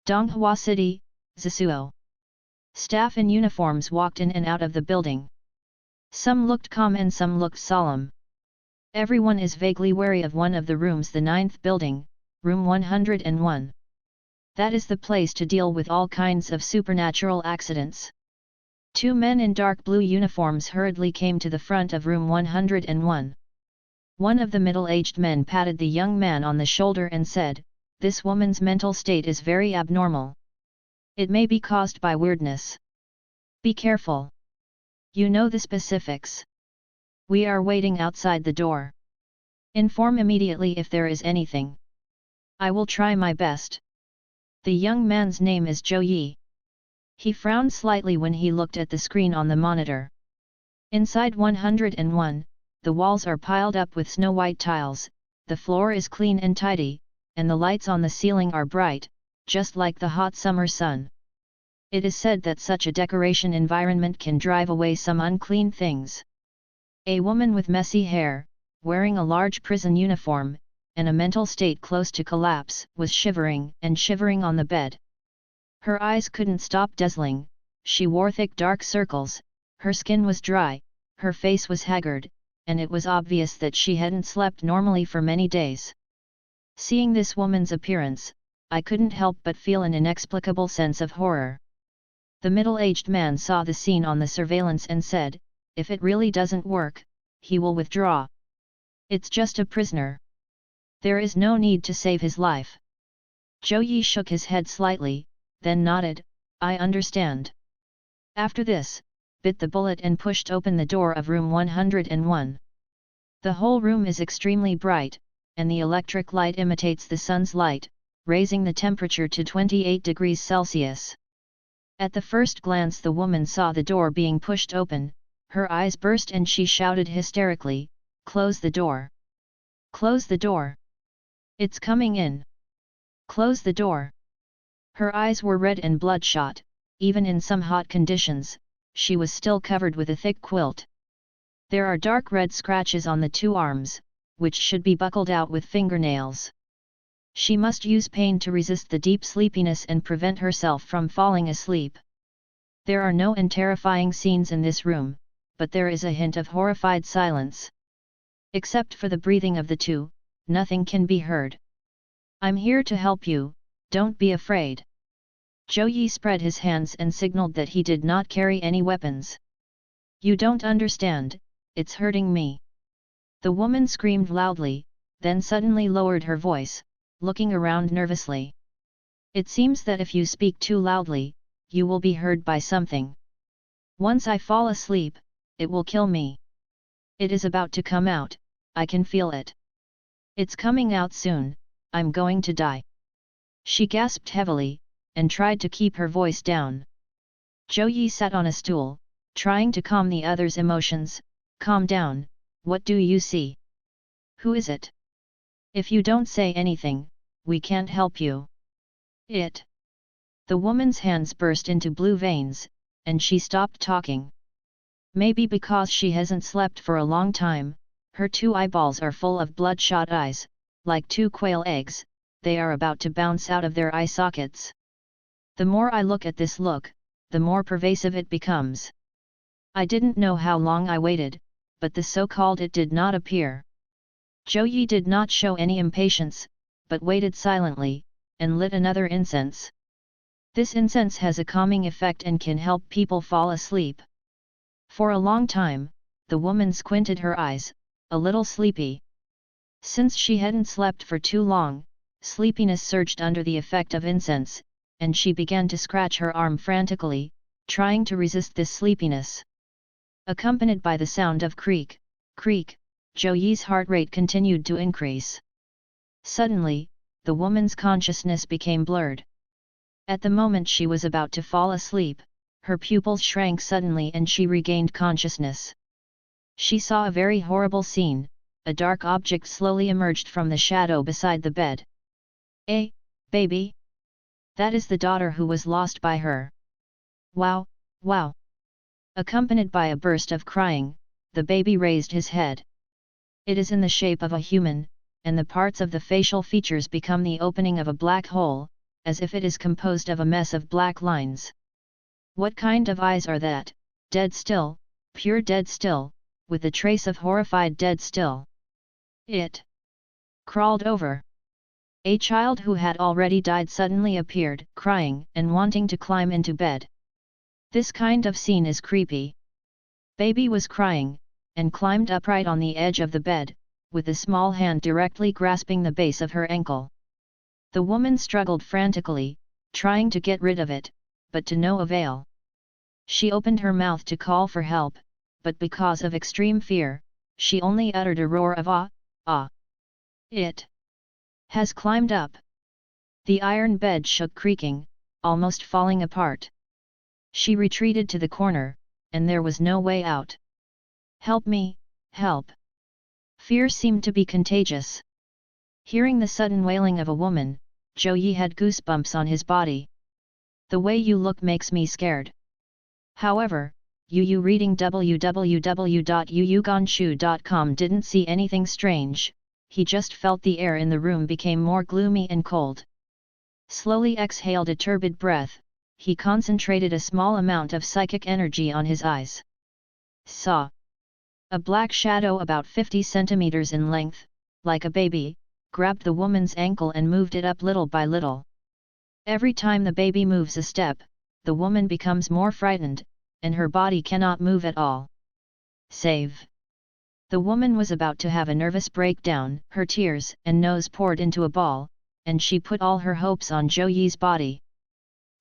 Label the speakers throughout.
Speaker 1: Donghua City, Zisuo. Staff in uniforms walked in and out of the building. Some looked calm and some looked solemn. Everyone is vaguely wary of one of the rooms, the 9th building, room 101. That is the place to deal with all kinds of supernatural accidents. Two men in dark blue uniforms hurriedly came to the front of room 101. One of the middle-aged men patted the young man on the shoulder and said, "This woman's mental state is very abnormal. It may be caused by weirdness. Be careful. You know the specifics. We are waiting outside the door. Inform immediately if there is anything. I will try my best." The young man's name is Zhou Yi. He frowned slightly when he looked at the screen on the monitor. Inside 101, the walls are piled up with snow-white tiles, the floor is clean and tidy, and the lights on the ceiling are bright, just like the hot summer sun. It is said that such a decoration environment can drive away some unclean things. A woman with messy hair, wearing a large prison uniform, and a mental state close to collapse, was shivering on the bed. Her eyes couldn't stop dazzling, she wore thick dark circles, her skin was dry, her face was haggard, and it was obvious that she hadn't slept normally for many days. Seeing this woman's appearance, I couldn't help but feel an inexplicable sense of horror. The middle-aged man saw the scene on the surveillance and said, "If it really doesn't work, he will withdraw. It's just a prisoner. There is no need to save his life." Zhou Yi shook his head slightly, then nodded, "I understand." After this, bit the bullet and pushed open the door of room 101. The whole room is extremely bright, and the electric light imitates the sun's light, raising the temperature to 28 degrees Celsius. At the first glance the woman saw the door being pushed open, her eyes burst and she shouted hysterically, "Close the door! Close the door! It's coming in! Close the door!" Her eyes were red and bloodshot, even in some hot conditions, she was still covered with a thick quilt. There are dark red scratches on the two arms, which should be buckled out with fingernails. She must use pain to resist the deep sleepiness and prevent herself from falling asleep. There are no terrifying scenes in this room, but there is a hint of horrified silence. Except for the breathing of the two, nothing can be heard. "I'm here to help you, don't be afraid." Zhou Yi spread his hands and signaled that he did not carry any weapons. "You don't understand, it's hurting me." The woman screamed loudly, then suddenly lowered her voice, looking around nervously. "It seems that if you speak too loudly, you will be heard by something. Once I fall asleep, it will kill me. It is about to come out, I can feel it. It's coming out soon, I'm going to die." She gasped heavily, and tried to keep her voice down. Zhou Yi sat on a stool, trying to calm the other's emotions. "Calm down, what do you see? Who is it? If you don't say anything, we can't help you." "It." The woman's hands burst into blue veins, and she stopped talking. Maybe because she hasn't slept for a long time, her two eyeballs are full of bloodshot eyes, like two quail eggs, they are about to bounce out of their eye sockets. The more I look at this look, the more pervasive it becomes. I didn't know how long I waited, but the so-called it did not appear. Zhou Yi did not show any impatience, but waited silently, and lit another incense. This incense has a calming effect and can help people fall asleep. For a long time, the woman squinted her eyes, a little sleepy. Since she hadn't slept for too long, sleepiness surged under the effect of incense, and she began to scratch her arm frantically, trying to resist this sleepiness. Accompanied by the sound of creak, creak, Zhou Yi's heart rate continued to increase. Suddenly, the woman's consciousness became blurred. At the moment she was about to fall asleep, her pupils shrank suddenly and she regained consciousness. She saw a very horrible scene, a dark object slowly emerged from the shadow beside the bed. Baby? That is the daughter who was lost by her. Wow, wow! Accompanied by a burst of crying, the baby raised his head. It is in the shape of a human, and the parts of the facial features become the opening of a black hole, as if it is composed of a mess of black lines. What kind of eyes are that, dead still, pure dead still, with a trace of horrified dead still? It crawled over. A child who had already died suddenly appeared, crying and wanting to climb into bed. This kind of scene is creepy. Baby was crying, and climbed upright on the edge of the bed, with a small hand directly grasping the base of her ankle. The woman struggled frantically, trying to get rid of it, but to no avail. She opened her mouth to call for help, but because of extreme fear, she only uttered a roar of "ah, ah." It has climbed up. The iron bed shook creaking, almost falling apart. She retreated to the corner, and there was no way out. "Help me, help!" Fear seemed to be contagious. Hearing the sudden wailing of a woman, Zhou Yi had goosebumps on his body. "The way you look makes me scared." However, Yu reading www.yuyuganshu.com didn't see anything strange, he just felt the air in the room became more gloomy and cold. Slowly exhaled a turbid breath, he concentrated a small amount of psychic energy on his eyes. Saw a black shadow about 50 centimeters in length, like a baby, grabbed the woman's ankle and moved it up little by little. Every time the baby moves a step, the woman becomes more frightened, and her body cannot move at all. Save! The woman was about to have a nervous breakdown, her tears and nose poured into a ball, and she put all her hopes on Zhou Yi's body.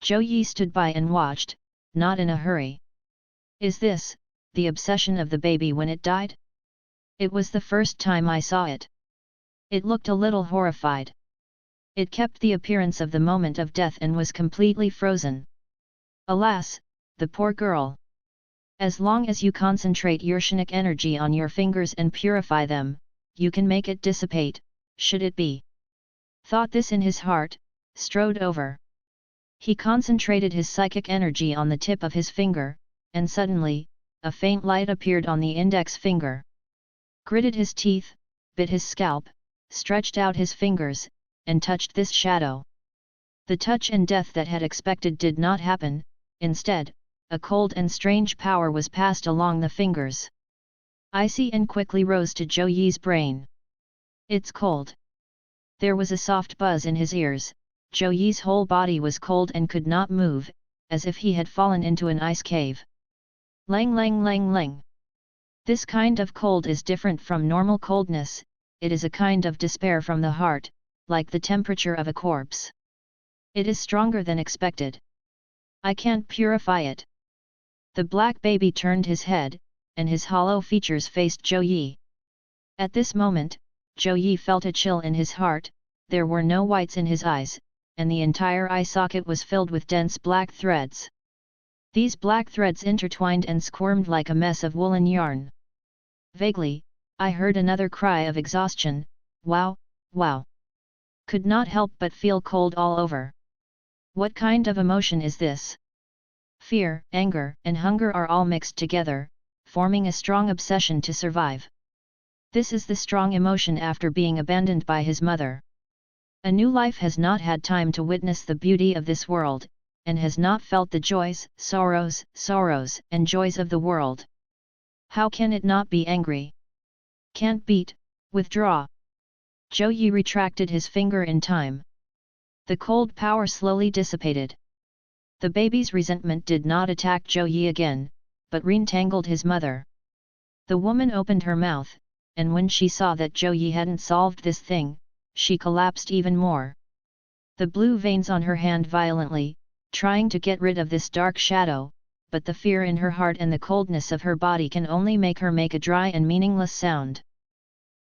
Speaker 1: Zhou Yi stood by and watched, not in a hurry. Is this the obsession of the baby when it died? It was the first time I saw it. It looked a little horrified. It kept the appearance of the moment of death and was completely frozen. Alas, the poor girl! As long as you concentrate Urshanic energy on your fingers and purify them, you can make it dissipate, should it be. Thought this in his heart, strode over. He concentrated his psychic energy on the tip of his finger, and suddenly, a faint light appeared on the index finger. Gritted his teeth, bit his scalp, stretched out his fingers, and touched this shadow. The touch and death that had expected did not happen, instead, a cold and strange power was passed along the fingers. Icy and quickly rose to Zhou Yi's brain. It's cold. There was a soft buzz in his ears, Zhou Yi's whole body was cold and could not move, as if he had fallen into an ice cave. Lang lang lang lang. This kind of cold is different from normal coldness, it is a kind of despair from the heart, like the temperature of a corpse. It is stronger than expected. I can't purify it. The black baby turned his head, and his hollow features faced Zhou Yi. At this moment, Zhou Yi felt a chill in his heart, there were no whites in his eyes, and the entire eye socket was filled with dense black threads. These black threads intertwined and squirmed like a mess of woolen yarn. Vaguely, I heard another cry of exhaustion, wow, wow. Could not help but feel cold all over. What kind of emotion is this? Fear, anger, and hunger are all mixed together, forming a strong obsession to survive. This is the strong emotion after being abandoned by his mother. A new life has not had time to witness the beauty of this world, and has not felt the joys, sorrows, and joys of the world. How can it not be angry? Can't beat, withdraw. Zhou Yi retracted his finger in time. The cold power slowly dissipated. The baby's resentment did not attack Zhou Yi again, but re-entangled his mother. The woman opened her mouth, and when she saw that Zhou Yi hadn't solved this thing, she collapsed even more. The blue veins on her hand violently, trying to get rid of this dark shadow, but the fear in her heart and the coldness of her body can only make her make a dry and meaningless sound.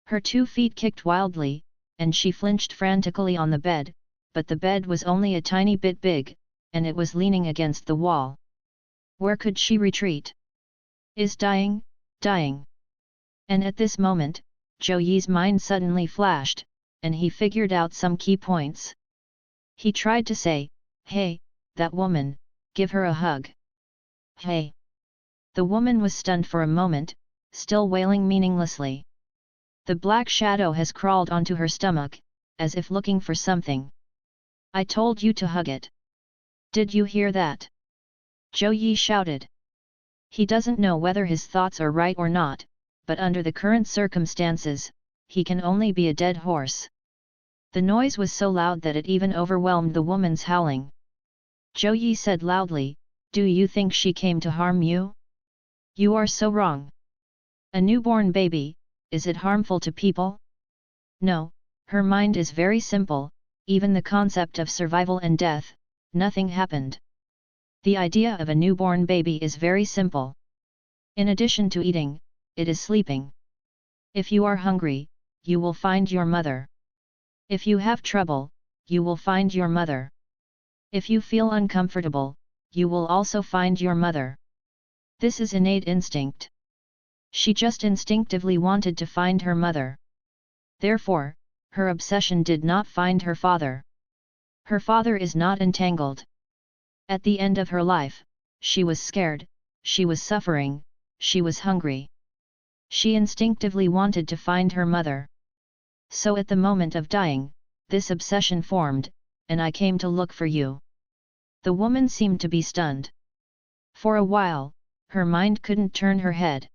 Speaker 1: Her 2 feet kicked wildly, and she flinched frantically on the bed, but the bed was only a tiny bit big, and it was leaning against the wall. Where could she retreat? Is dying, dying. And at this moment, Zhou Yi's mind suddenly flashed, and he figured out some key points. He tried to say, hey, that woman, give her a hug. Hey! The woman was stunned for a moment, still wailing meaninglessly. The black shadow has crawled onto her stomach, as if looking for something. I told you to hug it. Did you hear that? Zhou Yi shouted. He doesn't know whether his thoughts are right or not, but under the current circumstances, he can only be a dead horse. The noise was so loud that it even overwhelmed the woman's howling. Zhou Yi said loudly, "Do you think she came to harm you? You are so wrong. A newborn baby, is it harmful to people? No, her mind is very simple, even the concept of survival and death, nothing happened. The idea of a newborn baby is very simple. In addition to eating, it is sleeping. If you are hungry, you will find your mother. If you have trouble, you will find your mother. If you feel uncomfortable, you will also find your mother. This is innate instinct. She just instinctively wanted to find her mother. Therefore, her obsession did not find her father. Her father is not entangled. At the end of her life, she was scared, she was suffering, she was hungry. She instinctively wanted to find her mother. So at the moment of dying, this obsession formed, and I came to look for you." The woman seemed to be stunned. For a while, her mind couldn't turn her head.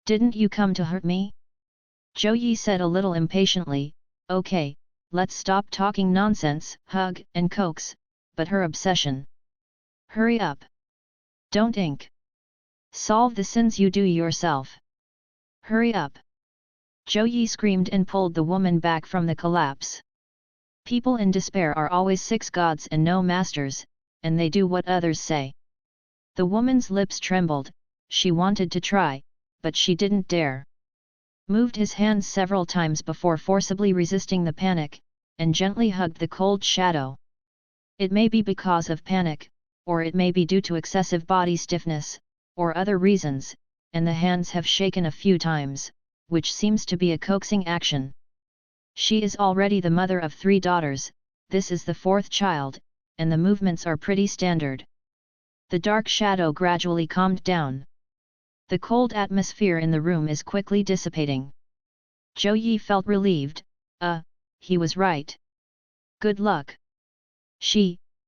Speaker 1: "Didn't you come to hurt me?" Zhou Yi said a little impatiently, "Okay, let's stop talking nonsense, hug and coax, but her obsession. Hurry up. Don't ink. Solve the sins you do yourself. Hurry up." Zhou Yi screamed and pulled the woman back from the collapse. People in despair are always 6 gods and no masters, and they do what others say. The woman's lips trembled, she wanted to try, but she didn't dare. Moved his hands several times before forcibly resisting the panic, and gently hugged the cold shadow. It may be because of panic, or it may be due to excessive body stiffness, or other reasons, and the hands have shaken a few times, which seems to be a coaxing action. She is already the mother of 3 daughters, this is the 4th child, and the movements are pretty standard. The dark shadow gradually calmed down. The cold atmosphere in the room is quickly dissipating. Zhou Yi felt relieved, he was right. Good luck.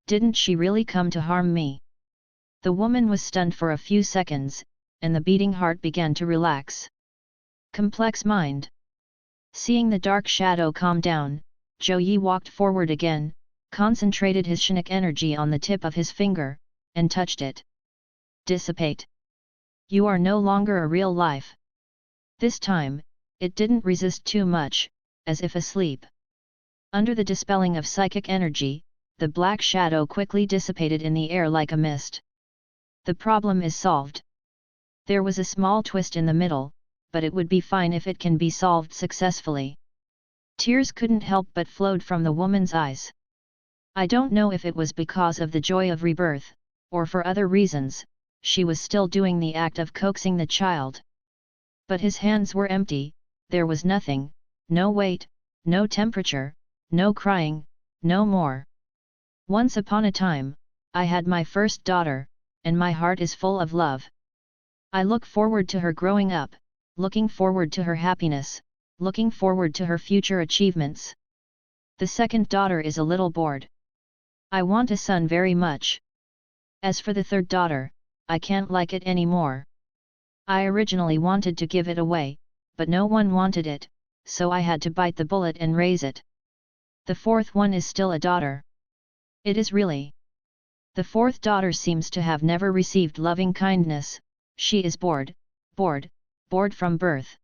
Speaker 1: Didn't she really come to harm me? The woman was stunned for a few seconds, and the beating heart began to relax. Complex mind. Seeing the dark shadow calm down, Zhou Yi walked forward again, concentrated his Shinik energy on the tip of his finger, and touched it. Dissipate. You are no longer a real life. This time, it didn't resist too much, as if asleep. Under the dispelling of psychic energy, the black shadow quickly dissipated in the air like a mist. The problem is solved. There was a small twist in the middle, but it would be fine if it can be solved successfully. Tears couldn't help but flowed from the woman's eyes. I don't know if it was because of the joy of rebirth, or for other reasons, she was still doing the act of coaxing the child. But his hands were empty, there was nothing, no weight, no temperature, no crying, no more. Once upon a time, I had my first daughter, and my heart is full of love. I look forward to her growing up, looking forward to her happiness, looking forward to her future achievements. The second daughter is a little bored. I want a son very much. As for the third daughter, I can't like it anymore. I originally wanted to give it away, but no one wanted it, so I had to bite the bullet and raise it. The fourth one is still a daughter. It is really. The fourth daughter seems to have never received loving kindness, she is bored from birth.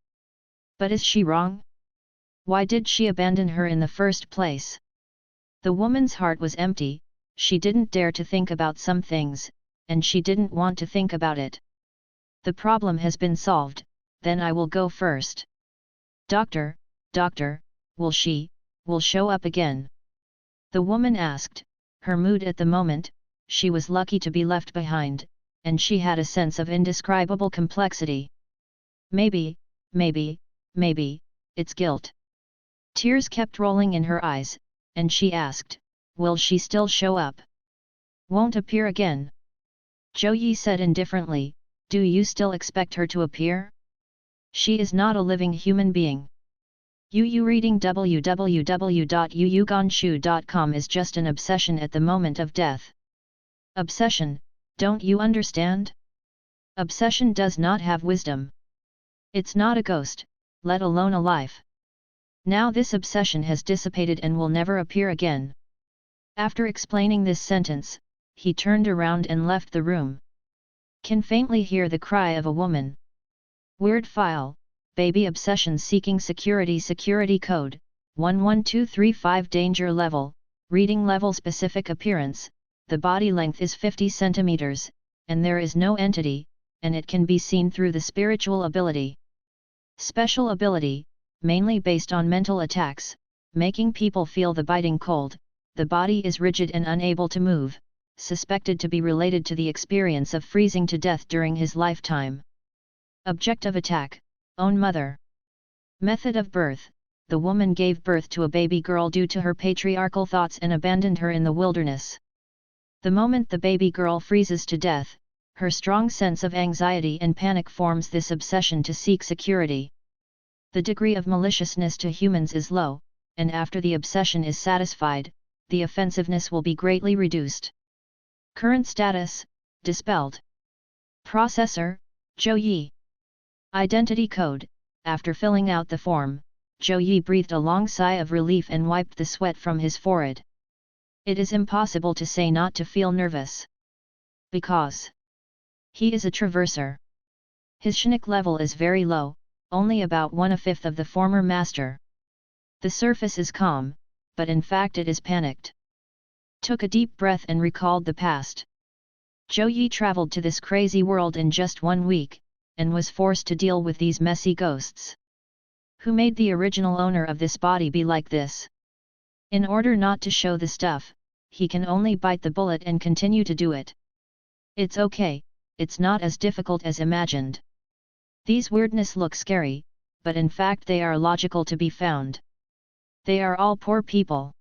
Speaker 1: But is she wrong? Why did she abandon her in the first place? The woman's heart was empty, she didn't dare to think about some things, and she didn't want to think about it. The problem has been solved, then I will go first. Doctor, will she show up again? The woman asked, her mood at the moment, she was lucky to be left behind, and she had a sense of indescribable complexity. Maybe, it's guilt. Tears kept rolling in her eyes, and she asked, will she still show up? Won't appear again? Zhou Yi said indifferently, do you still expect her to appear? She is not a living human being. Yu reading www.yuyuganshu.com is just an obsession at the moment of death. Obsession, don't you understand? Obsession does not have wisdom. It's not a ghost, let alone a life. Now this obsession has dissipated and will never appear again. After explaining this sentence, he turned around and left the room. Can faintly hear the cry of a woman. Weird file, baby obsession seeking security code, 11235 danger level, reading level specific appearance, the body length is 50 centimeters, and there is no entity, and it can be seen through the spiritual ability. Special ability, mainly based on mental attacks, making people feel the biting cold, the body is rigid and unable to move, suspected to be related to the experience of freezing to death during his lifetime. Object of attack, own mother. Method of birth, the woman gave birth to a baby girl due to her patriarchal thoughts and abandoned her in the wilderness. The moment the baby girl freezes to death, her strong sense of anxiety and panic forms this obsession to seek security. The degree of maliciousness to humans is low, and after the obsession is satisfied, the offensiveness will be greatly reduced. Current status, dispelled. Processor, Zhou Yi. Identity code, after filling out the form, Zhou Yi breathed a long sigh of relief and wiped the sweat from his forehead. It is impossible to say not to feel nervous. Because he is a traverser. His Shinik level is very low, only about 1/5 of the former master. The surface is calm, but in fact it is panicked. Took a deep breath and recalled the past. Zhou Yi traveled to this crazy world in just 1 week, and was forced to deal with these messy ghosts. Who made the original owner of this body be like this? In order not to show the stuff, he can only bite the bullet and continue to do it. It's okay, it's not as difficult as imagined. These weirdness look scary, but in fact they are logical to be found. They are all poor people.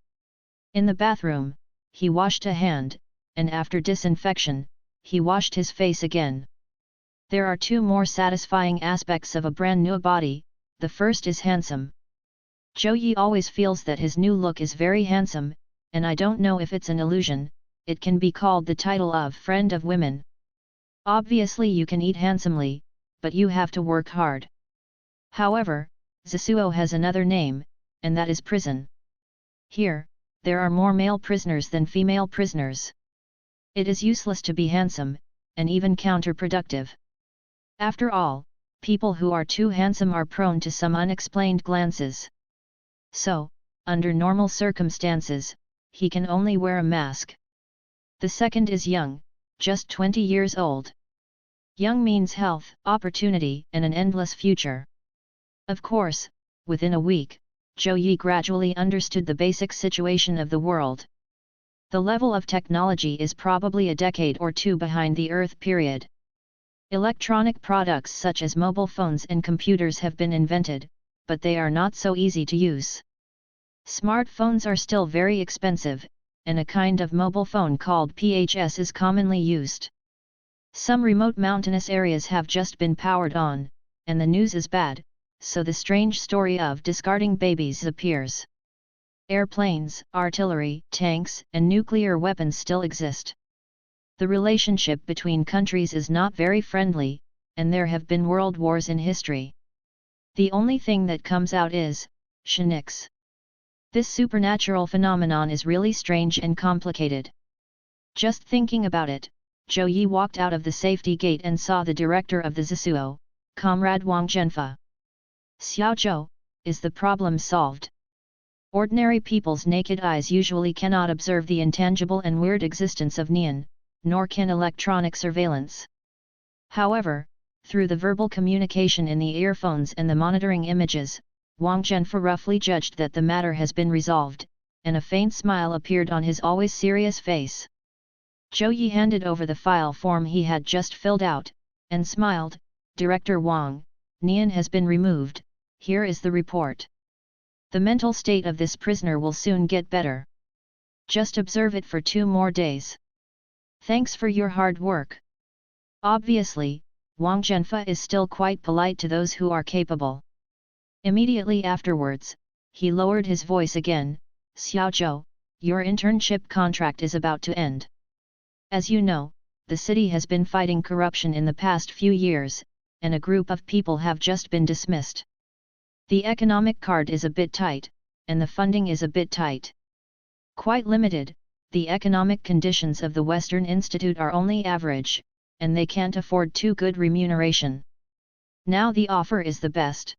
Speaker 1: In the bathroom, he washed a hand, and after disinfection, he washed his face again. There are 2 more satisfying aspects of a brand new body. The first is handsome. Zhou Yi always feels that his new look is very handsome, and I don't know if it's an illusion, it can be called the title of friend of women. Obviously you can eat handsomely, but you have to work hard. However, Zasuo has another name, and that is prison. Here, there are more male prisoners than female prisoners. It is useless to be handsome, and even counterproductive. After all, people who are too handsome are prone to some unexplained glances. So, under normal circumstances, he can only wear a mask. The second is young, just 20 years old. Young means health, opportunity, and an endless future. Of course, within a week, Zhou Yi gradually understood the basic situation of the world. The level of technology is probably a decade or 2 behind the Earth period. Electronic products such as mobile phones and computers have been invented, but they are not so easy to use. Smartphones are still very expensive, and a kind of mobile phone called PHS is commonly used. Some remote mountainous areas have just been powered on, and the news is bad, so the strange story of discarding babies appears. Airplanes, artillery, tanks, and nuclear weapons still exist. The relationship between countries is not very friendly, and there have been world wars in history. The only thing that comes out is Shiniks. This supernatural phenomenon is really strange and complicated. Just thinking about it, Zhou Yi walked out of the safety gate and saw the director of the Zasuo, Comrade Wang Zhenfa. Xiao Zhou, is the problem solved? Ordinary people's naked eyes usually cannot observe the intangible and weird existence of Nian, nor can electronic surveillance. However, through the verbal communication in the earphones and the monitoring images, Wang Zhenfa roughly judged that the matter has been resolved, and a faint smile appeared on his always serious face. Zhou Yi handed over the file form he had just filled out, and smiled. Director Wang, Nian has been removed, here is the report. The mental state of this prisoner will soon get better. Just observe it for 2 more days. Thanks for your hard work. Obviously, Wang Zhenfa is still quite polite to those who are capable. Immediately afterwards, he lowered his voice again, Xiaozhou, your internship contract is about to end. As you know, the city has been fighting corruption in the past few years, and a group of people have just been dismissed. The economic card is a bit tight, and the funding is a bit tight. Quite limited, the economic conditions of the Western Institute are only average, and they can't afford too good remuneration. Now the offer is the best.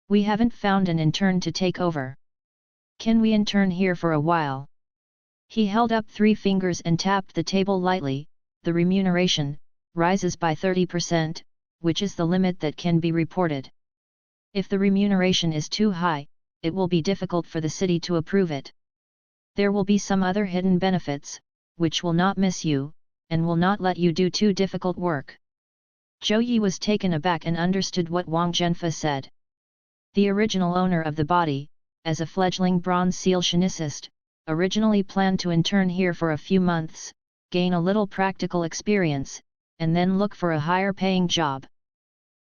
Speaker 1: We haven't found an intern to take over. Can we intern here for a while? He held up 3 fingers and tapped the table lightly. The remuneration rises by 30%, which is the limit that can be reported. If the remuneration is too high, it will be difficult for the city to approve it. There will be some other hidden benefits, which will not miss you, and will not let you do too difficult work. Zhou Yi was taken aback and understood what Wang Zhenfa said. The original owner of the body, as a fledgling bronze seal shinicist, originally planned to intern here for a few months, gain a little practical experience, and then look for a higher paying job.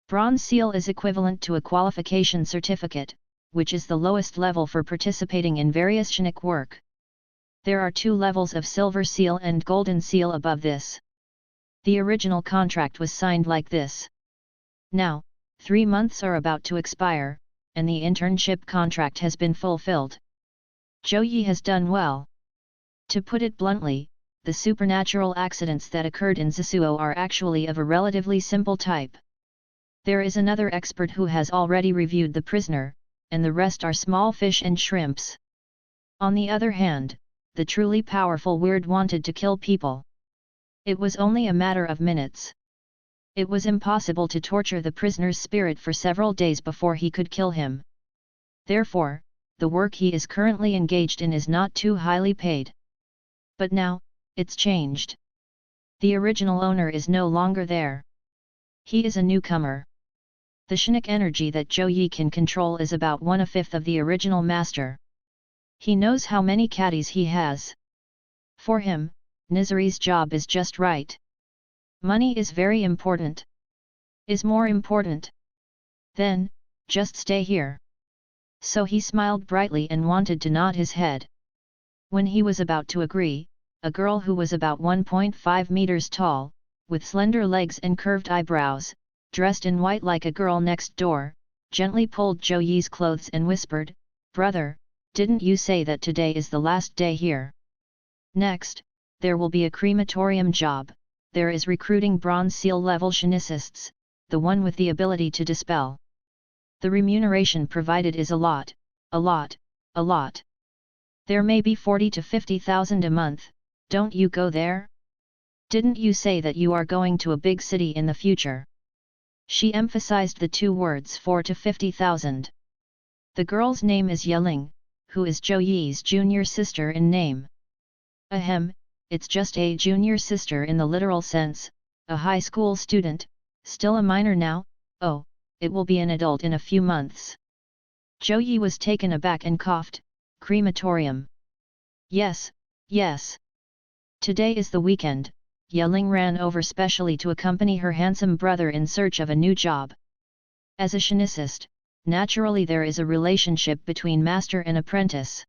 Speaker 1: Bronze seal is equivalent to a qualification certificate, which is the lowest level for participating in various Shinic work. There are 2 levels of silver seal and golden seal above this. The original contract was signed like this. Now, 3 months are about to expire, and the internship contract has been fulfilled. Zhou Yi has done well. To put it bluntly, the supernatural accidents that occurred in Zisuo are actually of a relatively simple type. There is another expert who has already reviewed the prisoner, and the rest are small fish and shrimps. On the other hand, the truly powerful weird wanted to kill people. It was only a matter of minutes. It was impossible to torture the prisoner's spirit for several days before he could kill him. Therefore, the work he is currently engaged in is not too highly paid. But now, it's changed. The original owner is no longer there. He is a newcomer. The Shinic energy that Zhou Yi can control is about 1/5 of the original master. He knows how many caddies he has. For him, Nizari's job is just right. Money is very important. Is more important. Then, just stay here. So he smiled brightly and wanted to nod his head. When he was about to agree, a girl who was about 1.5 meters tall, with slender legs and curved eyebrows, dressed in white like a girl next door, gently pulled Zhou Yi's clothes and whispered, "Brother, didn't you say that today is the last day here? Next, there will be a crematorium job. There is recruiting bronze seal level shinicists, the one with the ability to dispel. The remuneration provided is a lot, a lot, a lot. There may be 40 to 50,000 a month, don't you go there? Didn't you say that you are going to a big city in the future?" She emphasized the 2 words 4 to 50,000. The girl's name is Yeling, who is Zhou Yi's junior sister in name. Ahem, it's just a junior sister in the literal sense, a high school student, still a minor now. Oh, it will be an adult in a few months. Zhou Yi was taken aback and coughed, crematorium. Yes, yes. Today is the weekend. Yeling ran over specially to accompany her handsome brother in search of a new job. As a shinicist, naturally there is a relationship between master and apprentice.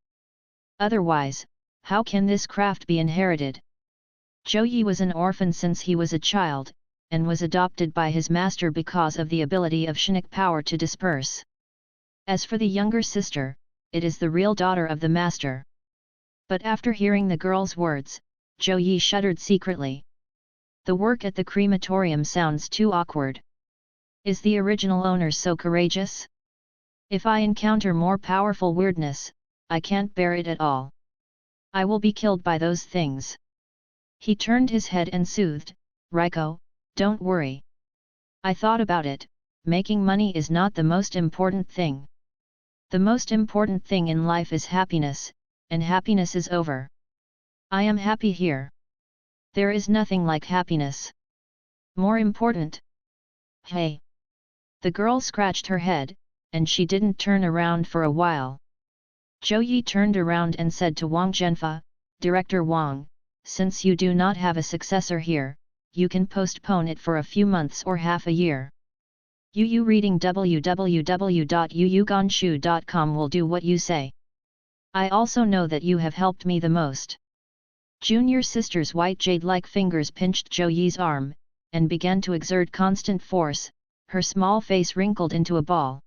Speaker 1: Otherwise, how can this craft be inherited? Zhou Yi was an orphan since he was a child, and was adopted by his master because of the ability of Shinic power to disperse. As for the younger sister, it is the real daughter of the master. But after hearing the girl's words, Zhou Yi shuddered secretly. The work at the crematorium sounds too awkward. Is the original owner so courageous? If I encounter more powerful weirdness, I can't bear it at all. I will be killed by those things. He turned his head and soothed, "Raiko, don't worry. I thought about it, making money is not the most important thing. The most important thing in life is happiness, and happiness is over. I am happy here. There is nothing like happiness. More important." Hey! The girl scratched her head, and she didn't turn around for a while. Zhou Yi turned around and said to Wang Zhenfa, "Director Wang, since you do not have a successor here, you can postpone it for a few months or half a year." UU reading www.uugonshu.com will do what you say. I also know that you have helped me the most. Junior sister's white jade-like fingers pinched Zhou Yi's arm, and began to exert constant force, her small face wrinkled into a ball.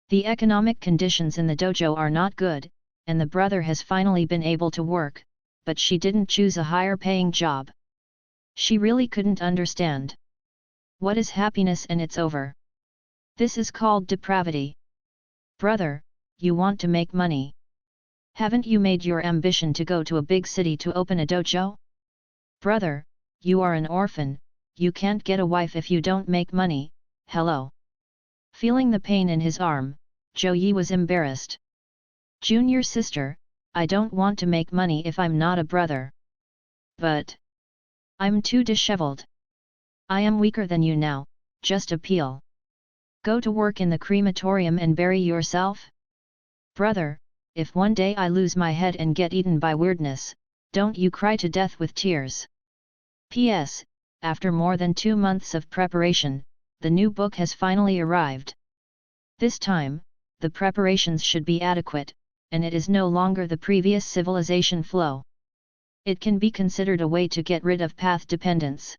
Speaker 1: The economic conditions in the dojo are not good, and the brother has finally been able to work, but she didn't choose a higher-paying job. She really couldn't understand. What is happiness and it's over? This is called depravity. Brother, you want to make money. Haven't you made your ambition to go to a big city to open a dojo? Brother, you are an orphan, you can't get a wife if you don't make money, hello. Feeling the pain in his arm, Zhou Yi was embarrassed. Junior sister, I don't want to make money if I'm not a brother. But I'm too disheveled. I am weaker than you now, just appeal. Go to work in the crematorium and bury yourself? Brother, if one day I lose my head and get eaten by weirdness, don't you cry to death with tears. P.S. After more than 2 months of preparation, the new book has finally arrived. This time, the preparations should be adequate, and it is no longer the previous civilization flow. It can be considered a way to get rid of path dependence.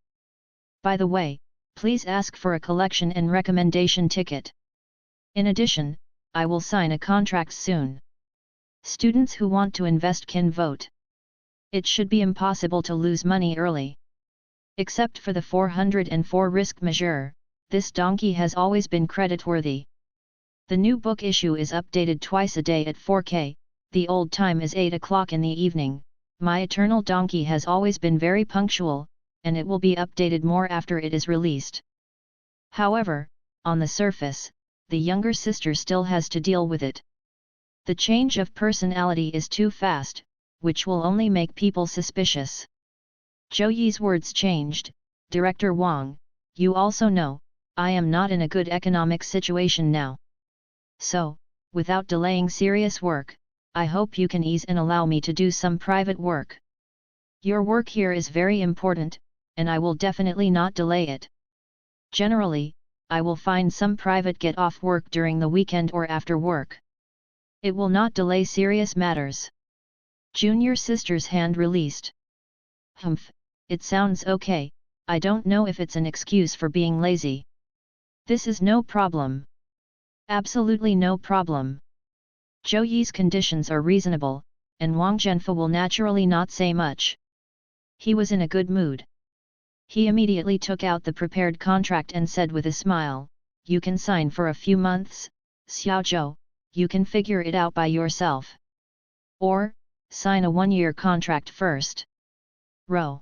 Speaker 1: By the way, please ask for a collection and recommendation ticket. In addition, I will sign a contract soon. Students who want to invest can vote. It should be impossible to lose money early. Except for the 404 risk measure, this donkey has always been creditworthy. The new book issue is updated twice a day at 4K, the old time is 8 o'clock in the evening. My eternal donkey has always been very punctual, and it will be updated more after it is released. However, on the surface, the younger sister still has to deal with it. The change of personality is too fast, which will only make people suspicious. Zhou Yi's words changed. Director Wang, you also know, I am not in a good economic situation now. So, without delaying serious work, I hope you can ease and allow me to do some private work. Your work here is very important, and I will definitely not delay it. Generally, I will find some private get-off work during the weekend or after work. It will not delay serious matters. Junior sister's hand released. Humph, it sounds okay, I don't know if it's an excuse for being lazy. This is no problem. Absolutely no problem. Zhou Yi's conditions are reasonable, and Wang Zhenfa will naturally not say much. He was in a good mood. He immediately took out the prepared contract and said with a smile, you can sign for a few months, Xiao Zhou, you can figure it out by yourself. Or, sign a 1-year contract first. Rho.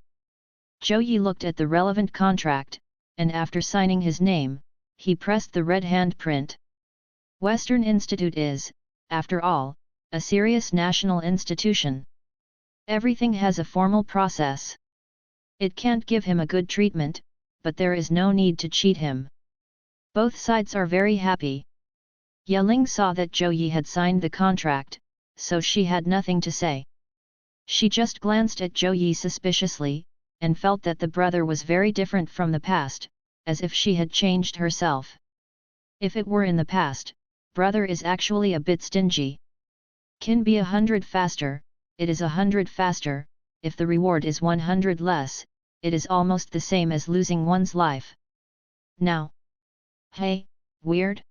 Speaker 1: Zhou Yi looked at the relevant contract, and after signing his name, he pressed the red handprint. Western Institute is, after all, a serious national institution. Everything has a formal process. It can't give him a good treatment, but there is no need to cheat him. Both sides are very happy. Yeling saw that Zhou Yi had signed the contract, so she had nothing to say. She just glanced at Zhou Yi suspiciously, and felt that the brother was very different from the past, as if she had changed herself. If it were in the past, brother is actually a bit stingy. Can be 100 faster, it is 100 faster, if the reward is 100 less, it is almost the same as losing one's life. Now. Hey, weird?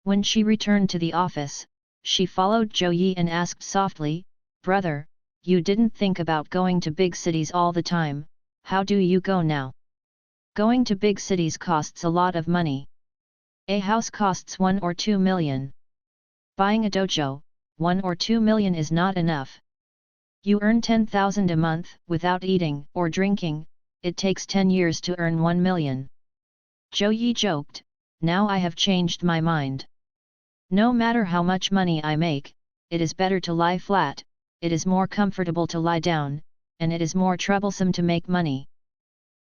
Speaker 1: When she returned to the office, she followed Zhou Yi and asked softly, brother, you didn't think about going to big cities all the time, how do you go now? Going to big cities costs a lot of money. A house costs 1 or 2 million. Buying a dojo, 1 or 2 million is not enough. You earn 10,000 a month without eating or drinking, it takes 10 years to earn 1 million. Zhou Yi joked, now I have changed my mind. No matter how much money I make, it is better to lie flat, it is more comfortable to lie down, and it is more troublesome to make money.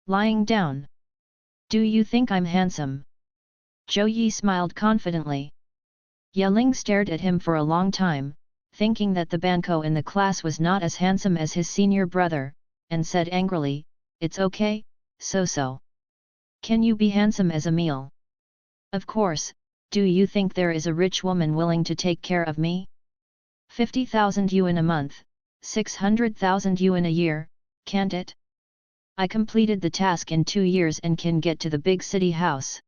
Speaker 1: Lying down. Do you think I'm handsome? Zhou Yi smiled confidently. Yeling stared at him for a long time, thinking that the banco in the class was not as handsome as his senior brother, and said angrily, it's okay, so-so. Can you be handsome as a meal? Of course, do you think there is a rich woman willing to take care of me? 50,000 yuan a month, 600,000 yuan a year, can't it? I completed the task in 2 years and can get to the big city house.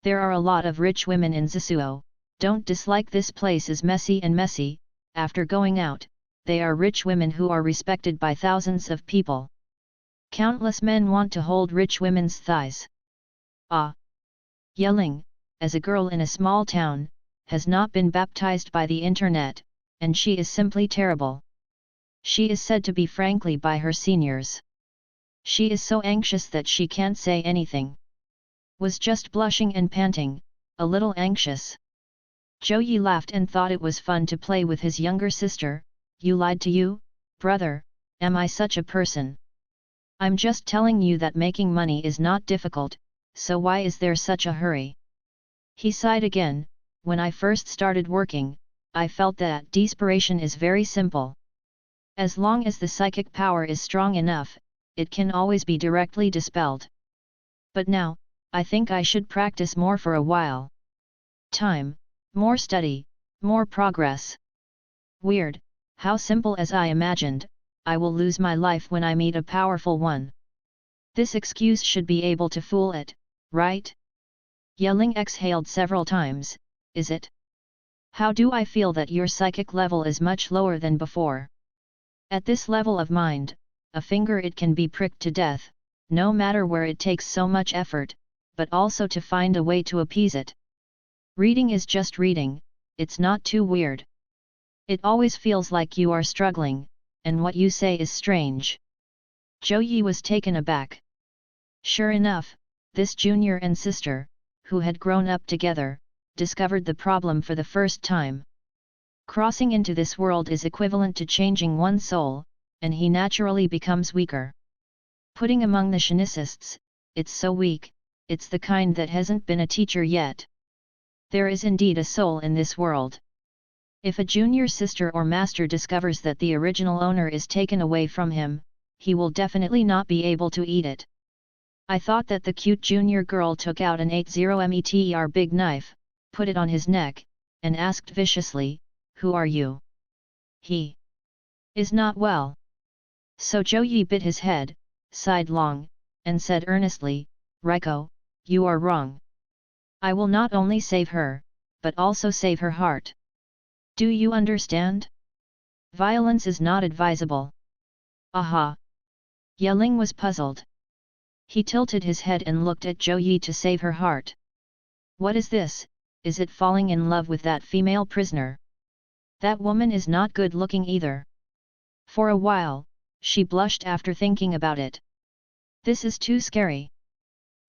Speaker 1: There are a lot of rich women in Zisuo, don't dislike this place is messy and messy, after going out, they are rich women who are respected by thousands of people. Countless men want to hold rich women's thighs. Ah! Yeling, as a girl in a small town, has not been baptized by the internet, and she is simply terrible. She is said to be frankly by her seniors. She is so anxious that she can't say anything. Was just blushing and panting, a little anxious. Zhou Yi laughed and thought it was fun to play with his younger sister. You lied to you, brother, am I such a person? I'm just telling you that making money is not difficult, so why is there such a hurry? He sighed again. When I first started working, I felt that desperation is very simple. As long as the psychic power is strong enough, it can always be directly dispelled. But now, I think I should practice more for a while. Time, more study, more progress. Weird, how simple as I imagined, I will lose my life when I meet a powerful one. This excuse should be able to fool it, right? Yeling exhaled several times, is it? How do I feel that your psychic level is much lower than before? At this level of mind, a finger it can be pricked to death, no matter where it takes so much effort, but also to find a way to appease it. Reading is just reading, it's not too weird. It always feels like you are struggling, and what you say is strange. Zhou Yi was taken aback. Sure enough, this junior and sister, who had grown up together, discovered the problem for the first time. Crossing into this world is equivalent to changing one's soul, and he naturally becomes weaker. Putting among the shenicists, it's so weak, it's the kind that hasn't been a teacher yet. There is indeed a soul in this world. If a junior sister or master discovers that the original owner is taken away from him, he will definitely not be able to eat it. I thought that the cute junior girl took out an 80 meter big knife, put it on his neck, and asked viciously, "Who are you?" He is not well. So Zhou Yi bit his head, sighed long, and said earnestly, "Raiko, you are wrong. I will not only save her, but also save her heart. Do you understand? Violence is not advisable." Aha! Yeling was puzzled. He tilted his head and looked at Zhou Yi to save her heart. What is this? Is it falling in love with that female prisoner? That woman is not good looking either. For a while, she blushed after thinking about it. This is too scary.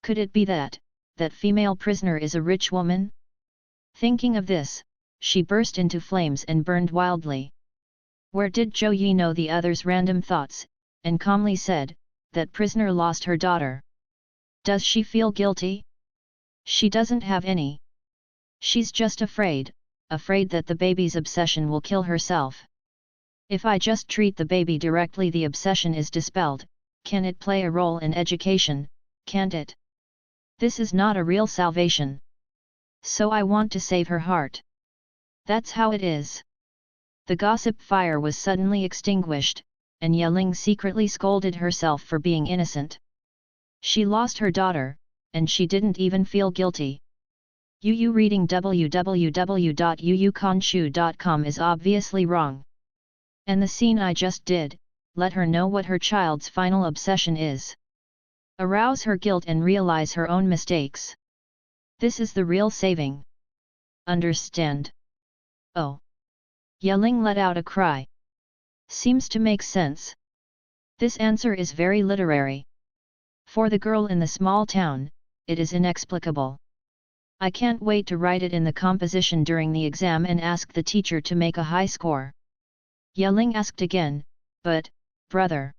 Speaker 1: Could it be that female prisoner is a rich woman? Thinking of this, she burst into flames and burned wildly. Where did Zhou Yi know the other's random thoughts, and calmly said, "That prisoner lost her daughter. Does she feel guilty? She doesn't have any. She's just afraid that the baby's obsession will kill herself. If I just treat the baby directly, the obsession is dispelled. Can it play a role in education, can't it? This is not a real salvation. So I want to save her heart. That's how it is." The gossip fire was suddenly extinguished, and Yeling secretly scolded herself for being innocent. She lost her daughter, and she didn't even feel guilty. Yu reading www.yuyukanshu.com is obviously wrong. And the scene I just did, let her know what her child's final obsession is. Arouse her guilt and realize her own mistakes. This is the real saving. Understand? Oh! Yeling let out a cry. Seems to make sense. This answer is very literary. For the girl in the small town, it is inexplicable. I can't wait to write it in the composition during the exam and ask the teacher to make a high score. Yeling asked again, "But, brother,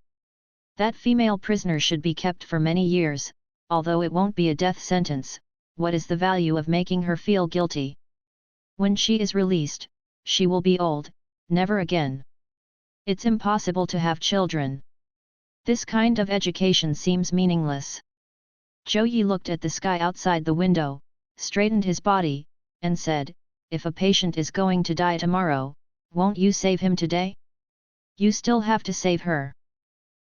Speaker 1: that female prisoner should be kept for many years, although it won't be a death sentence. What is the value of making her feel guilty? When she is released, she will be old, never again. It's impossible to have children. This kind of education seems meaningless." Zhou Yi looked at the sky outside the window, straightened his body, and said, "If a patient is going to die tomorrow, won't you save him today? You still have to save her.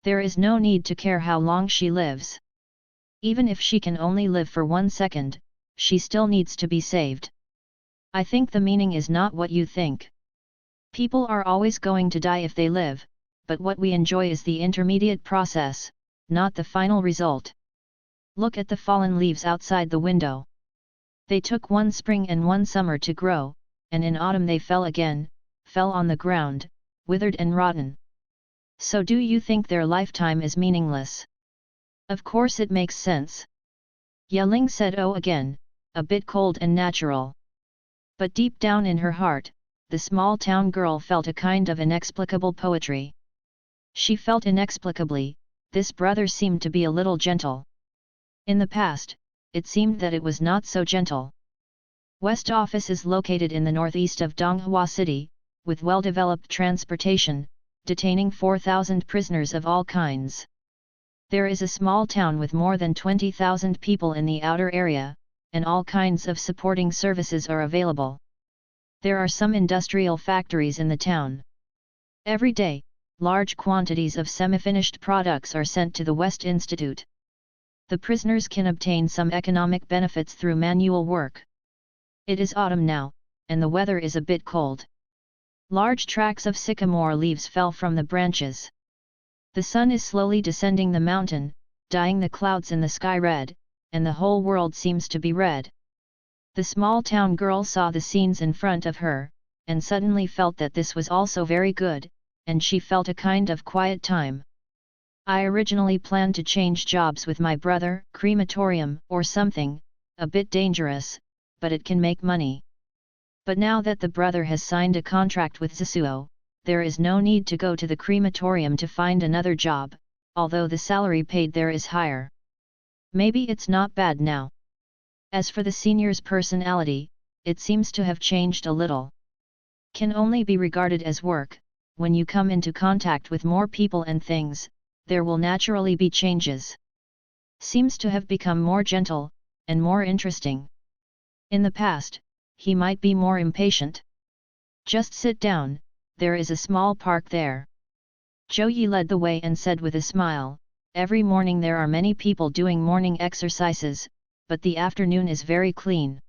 Speaker 1: There is no need to care how long she lives. Even if she can only live for 1 second, she still needs to be saved. I think the meaning is not what you think. People are always going to die if they live, but what we enjoy is the intermediate process, not the final result. Look at the fallen leaves outside the window. They took 1 spring and 1 summer to grow, and in autumn they fell again, fell on the ground, withered and rotten. So do you think their lifetime is meaningless? Of course it makes sense." Ling said "oh" again, a bit cold and natural. But deep down in her heart, the small town girl felt a kind of inexplicable poetry. She felt inexplicably, this brother seemed to be a little gentle. In the past, it seemed that it was not so gentle. West Office is located in the northeast of Donghua City, with well-developed transportation, detaining 4,000 prisoners of all kinds. There is a small town with more than 20,000 people in the outer area, and all kinds of supporting services are available. There are some industrial factories in the town. Every day, large quantities of semi-finished products are sent to the West Institute. The prisoners can obtain some economic benefits through manual work. It is autumn now, and the weather is a bit cold. Large tracts of sycamore leaves fell from the branches. The sun is slowly descending the mountain, dyeing the clouds in the sky red, and the whole world seems to be red. The small town girl saw the scenes in front of her, and suddenly felt that this was also very good, and she felt a kind of quiet time. I originally planned to change jobs with my brother, crematorium or something, a bit dangerous, but it can make money. But now that the brother has signed a contract with Zasuo, there is no need to go to the crematorium to find another job, although the salary paid there is higher. Maybe it's not bad now. As for the senior's personality, it seems to have changed a little. Can only be regarded as work. When you come into contact with more people and things, there will naturally be changes. Seems to have become more gentle, and more interesting. In the past, he might be more impatient. Just sit down, there is a small park there. Zhou Yi led the way and said with a smile, every morning there are many people doing morning exercises, but the afternoon is very clean.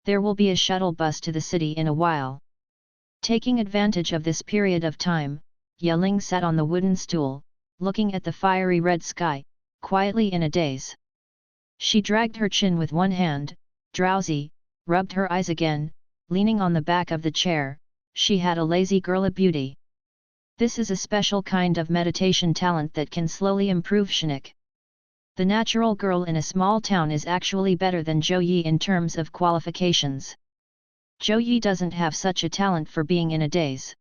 Speaker 1: There will be a shuttle bus to the city in a while. Taking advantage of this period of time, Ling sat on the wooden stool, looking at the fiery red sky, quietly in a daze. She dragged her chin with one hand, drowsy, rubbed her eyes again, leaning on the back of the chair. She had a lazy girl beauty. This is a special kind of meditation talent that can slowly improve Shinik. The natural girl in a small town is actually better than Zhou Yi in terms of qualifications. Zhou Yi doesn't have such a talent for being in a daze.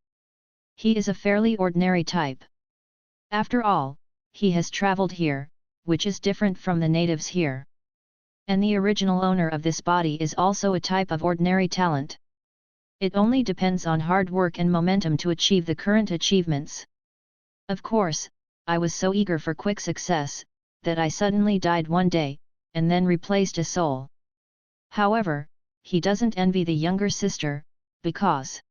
Speaker 1: He is a fairly ordinary type. After all, he has traveled here, which is different from the natives here. And the original owner of this body is also a type of ordinary talent. It only depends on hard work and momentum to achieve the current achievements. Of course, I was so eager for quick success, that I suddenly died one day, and then replaced a soul. However, he doesn't envy the younger sister, because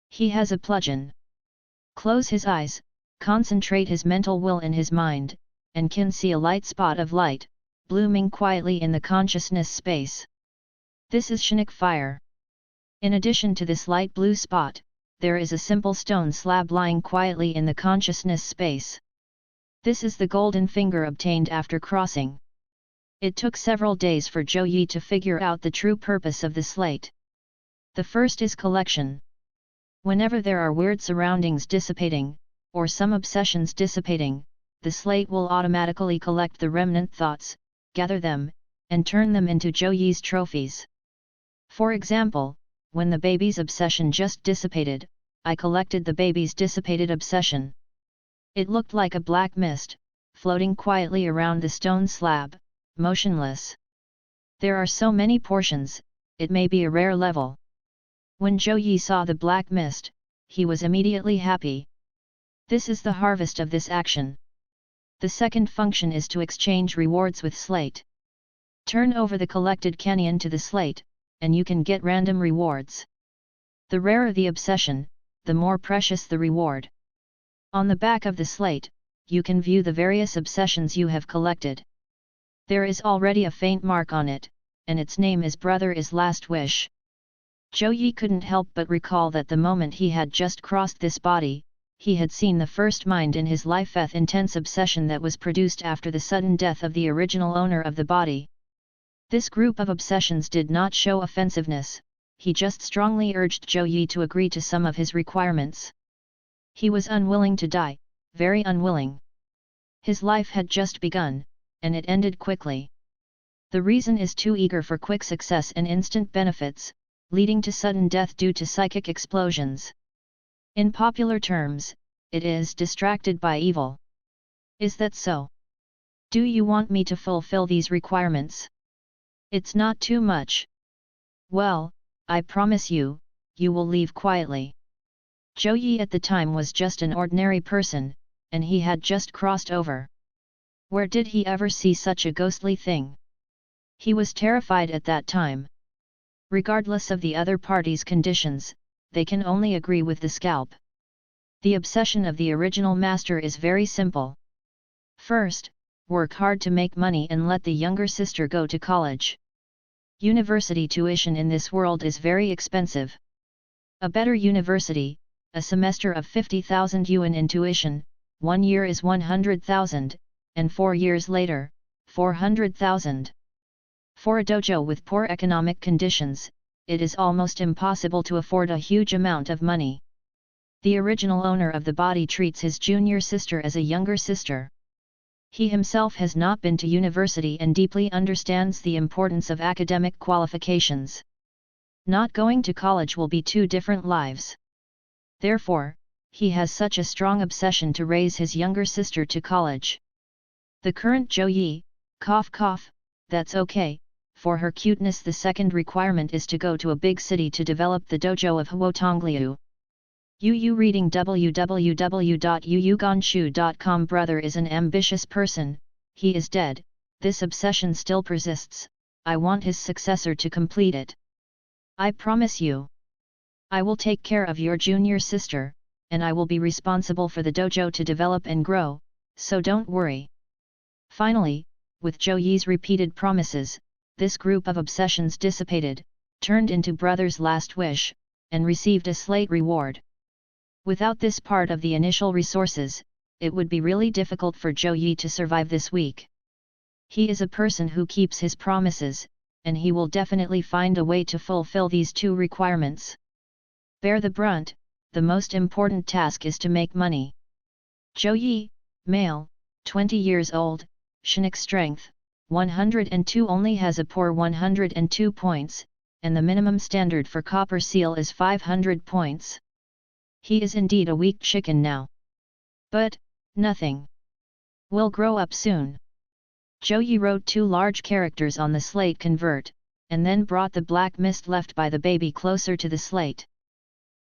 Speaker 1: he has a plugin. Close his eyes, concentrate his mental will in his mind, and can see a light spot of light, blooming quietly in the consciousness space. This is Shinik fire. In addition to this light blue spot, there is a simple stone slab lying quietly in the consciousness space. This is the golden finger obtained after crossing. It took several days for Zhou Yi to figure out the true purpose of the slate. The first is collection. Whenever there are weird surroundings dissipating, or some obsessions dissipating, the slate will automatically collect the remnant thoughts, gather them, and turn them into Zhou Yi's trophies. For example, when the baby's obsession just dissipated, I collected the baby's dissipated obsession. It looked like a black mist, floating quietly around the stone slab, motionless. There are so many portions, it may be a rare level. When Zhou Yi saw the black mist, he was immediately happy. This is the harvest of this action. The second function is to exchange rewards with slate. Turn over the collected canyon to the slate, and you can get random rewards. The rarer the obsession, the more precious the reward. On the back of the slate, you can view the various obsessions you have collected. There is already a faint mark on it, and its name is Brother is Last Wish. Zhou Yi couldn't help but recall that the moment he had just crossed this body, he had seen the first mind in his life intense obsession that was produced after the sudden death of the original owner of the body. This group of obsessions did not show offensiveness, he just strongly urged Zhou Yi to agree to some of his requirements. He was unwilling to die, very unwilling. His life had just begun, and it ended quickly. The reason is too eager for quick success and instant benefits, leading to sudden death due to psychic explosions. In popular terms, it is distracted by evil. Is that so? Do you want me to fulfill these requirements? It's not too much. Well, I promise you, you will leave quietly. Zhou Yi at the time was just an ordinary person, and he had just crossed over. Where did he ever see such a ghostly thing? He was terrified at that time. Regardless of the other party's conditions, they can only agree with the scalp. The obsession of the original master is very simple. First, work hard to make money and let the younger sister go to college. University tuition in this world is very expensive. A better university, a semester of 50,000 yuan in tuition, 1 year is 100,000, and 4 years later, 400,000. For a dojo with poor economic conditions, it is almost impossible to afford a huge amount of money. The original owner of the body treats his junior sister as a younger sister. He himself has not been to university and deeply understands the importance of academic qualifications. Not going to college will be 2 different lives. Therefore, he has such a strong obsession to raise his younger sister to college. The current Zhou Yi, that's okay, for her cuteness. The second requirement is to go to a big city to develop the dojo of Huotongliu. Yu reading www.yuyuganshu.com. Brother is an ambitious person, he is dead, this obsession still persists, I want his successor to complete it. I promise you. I will take care of your junior sister, and I will be responsible for the dojo to develop and grow, so don't worry. Finally, with Zhou Yi's repeated promises, this group of obsessions dissipated, turned into Brother's last wish, and received a slate reward. Without this part of the initial resources, it would be really difficult for Zhou Yi to survive this week. He is a person who keeps his promises, and he will definitely find a way to fulfill these 2 requirements. Bear the brunt, the most important task is to make money. Zhou Yi, male, 20 years old, Shinik strength, 102, only has a poor 102 points, and the minimum standard for copper seal is 500 points. He is indeed a weak chicken now. But, nothing. Will grow up soon. Zhou Yi wrote 2 large characters on the slate convert, and then brought the black mist left by the baby closer to the slate.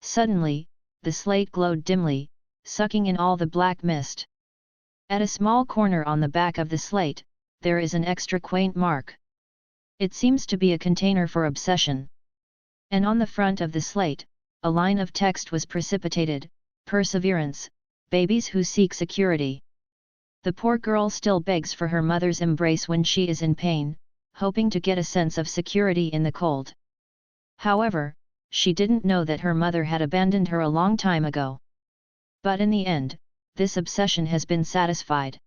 Speaker 1: Suddenly, the slate glowed dimly, sucking in all the black mist. At a small corner on the back of the slate, there is an extra quaint mark. It seems to be a container for obsession. And on the front of the slate, a line of text was precipitated, perseverance, babies who seek security. The poor girl still begs for her mother's embrace when she is in pain, hoping to get a sense of security in the cold. However, she didn't know that her mother had abandoned her a long time ago. But in the end, this obsession has been satisfied.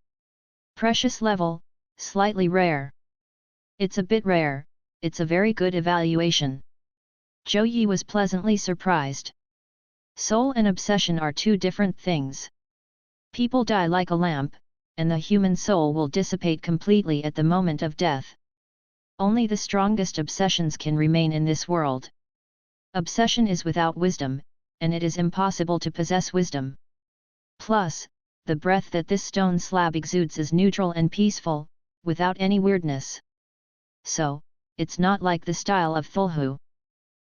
Speaker 1: Precious level, slightly rare. It's a bit rare, it's a very good evaluation. Zhou Yi was pleasantly surprised. Soul and obsession are 2 different things. People die like a lamp, and the human soul will dissipate completely at the moment of death. Only the strongest obsessions can remain in this world. Obsession is without wisdom, and it is impossible to possess wisdom. Plus, the breath that this stone slab exudes is neutral and peaceful, without any weirdness. So, it's not like the style of Thulhu.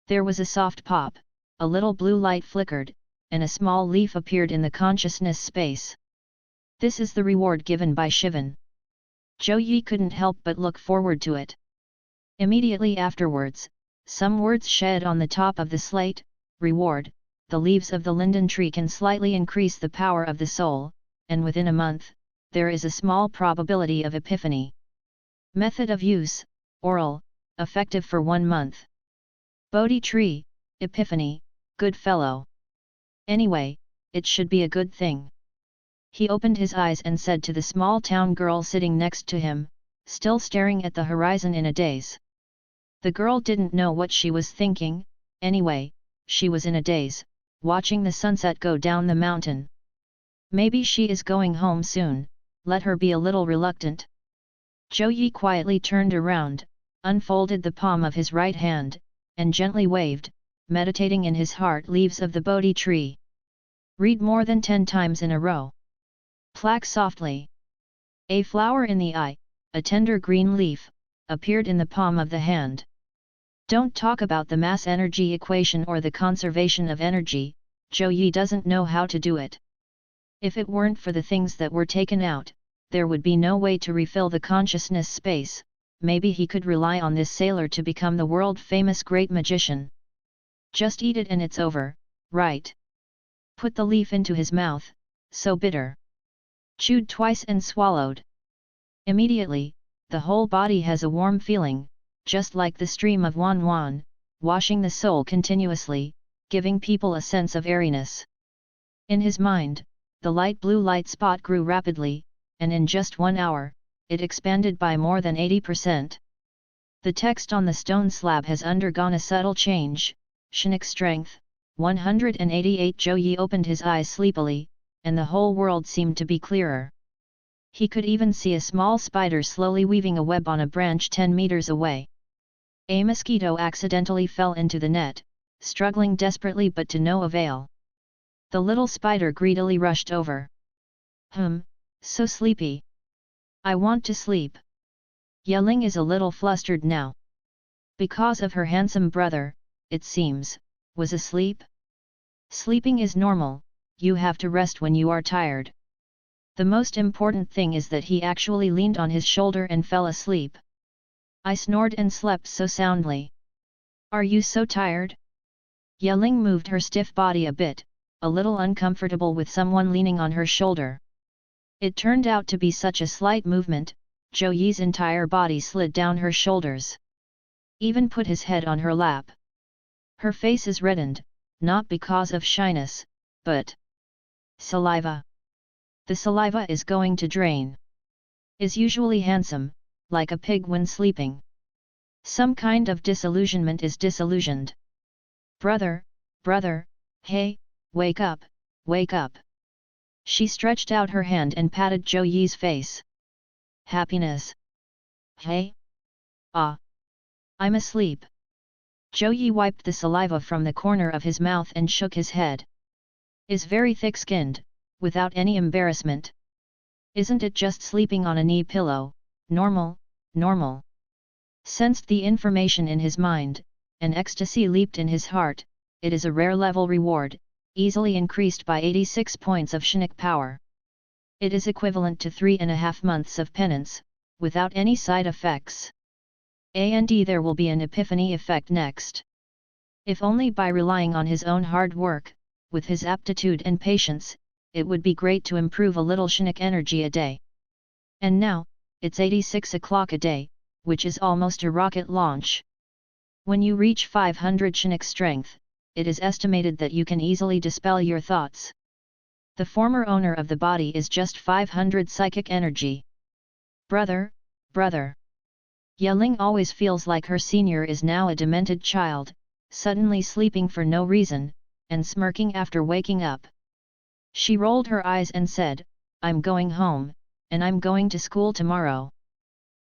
Speaker 1: There was a soft pop, a little blue light flickered, and a small leaf appeared in the consciousness space. This is the reward given by Shivan. Zhou Yi couldn't help but look forward to it. Immediately afterwards, some words shed on the top of the slate: reward, the leaves of the linden tree can slightly increase the power of the soul, and within a month, there is a small probability of epiphany. Method of use: oral, effective for 1 month. Bodhi tree, epiphany, good fellow. Anyway, it should be a good thing. He opened his eyes and said to the small town girl sitting next to him, still staring at the horizon in a daze. The girl didn't know what she was thinking, anyway, she was in a daze, watching the sunset go down the mountain. Maybe she is going home soon, let her be a little reluctant. Zhou Yi quietly turned around, unfolded the palm of his right hand, and gently waved, meditating in his heart leaves of the Bodhi tree. Read more than 10 times in a row. Plaque softly. A flower in the eye, a tender green leaf, appeared in the palm of the hand. Don't talk about the mass energy equation or the conservation of energy, Zhou Yi doesn't know how to do it. If it weren't for the things that were taken out, there would be no way to refill the consciousness space. Maybe he could rely on this sailor to become the world-famous great magician. Just eat it and it's over, right? Put the leaf into his mouth, so bitter. Chewed twice and swallowed. Immediately, the whole body has a warm feeling, just like the stream of Wan Wan, washing the soul continuously, giving people a sense of airiness. In his mind, the light blue light spot grew rapidly, and in just 1 hour, it expanded by more than 80%. The text on the stone slab has undergone a subtle change. Shinic strength, 188. Zhou Yi opened his eyes sleepily, and the whole world seemed to be clearer. He could even see a small spider slowly weaving a web on a branch 10 meters away. A mosquito accidentally fell into the net, struggling desperately but to no avail. The little spider greedily rushed over. So sleepy. I want to sleep. Yeling is a little flustered now. Because of her handsome brother, it seems, was asleep? Sleeping is normal, you have to rest when you are tired. The most important thing is that he actually leaned on his shoulder and fell asleep. I snored and slept so soundly. Are you so tired? Yeling moved her stiff body a bit, a little uncomfortable with someone leaning on her shoulder. It turned out to be such a slight movement, Zhou Yi's entire body slid down her shoulders. Even put his head on her lap. Her face is reddened, not because of shyness, but saliva. The saliva is going to drain. Is usually handsome, like a pig when sleeping. Some kind of disillusionment is disillusioned. Brother, brother, hey, wake up, wake up. She stretched out her hand and patted Zhou Yi's face. Happiness. Hey? Ah. I'm asleep. Zhou Yi wiped the saliva from the corner of his mouth and shook his head. Is very thick-skinned, without any embarrassment. Isn't it just sleeping on a knee pillow, normal, normal? Sensed the information in his mind, an ecstasy leaped in his heart. It is a rare level reward, easily increased by 86 points of Shinic power. It is equivalent to 3.5 months of penance, without any side effects. And there will be an epiphany effect next. If only by relying on his own hard work, with his aptitude and patience, it would be great to improve a little Shinic energy a day. And now, it's 86 o'clock a day, which is almost a rocket launch. When you reach 500 Shinic strength, it is estimated that you can easily dispel your thoughts. The former owner of the body is just 500 psychic energy. Brother, brother. Yeling always feels like her senior is now a demented child, suddenly sleeping for no reason, and smirking after waking up. She rolled her eyes and said, I'm going home, and I'm going to school tomorrow.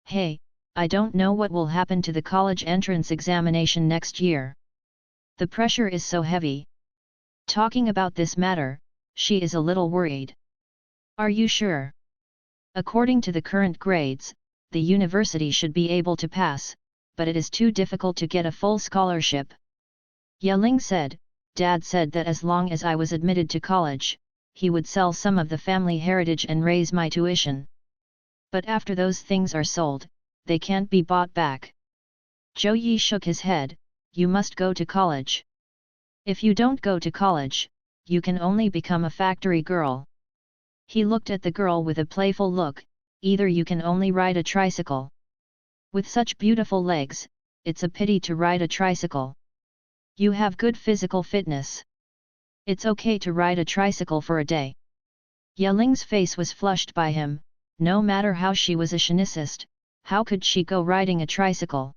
Speaker 1: Hey, I don't know what will happen to the college entrance examination next year. The pressure is so heavy. Talking about this matter, she is a little worried. Are you sure? According to the current grades, the university should be able to pass, but it is too difficult to get a full scholarship. Yeling said, Dad said that as long as I was admitted to college, he would sell some of the family heritage and raise my tuition. But after those things are sold, they can't be bought back. Zhou Yi shook his head, you must go to college. If you don't go to college, you can only become a factory girl. He looked at the girl with a playful look, either you can only ride a tricycle. With such beautiful legs, it's a pity to ride a tricycle. You have good physical fitness. It's okay to ride a tricycle for a day. Yeling's face was flushed by him, no matter how she was a shanicist, how could she go riding a tricycle?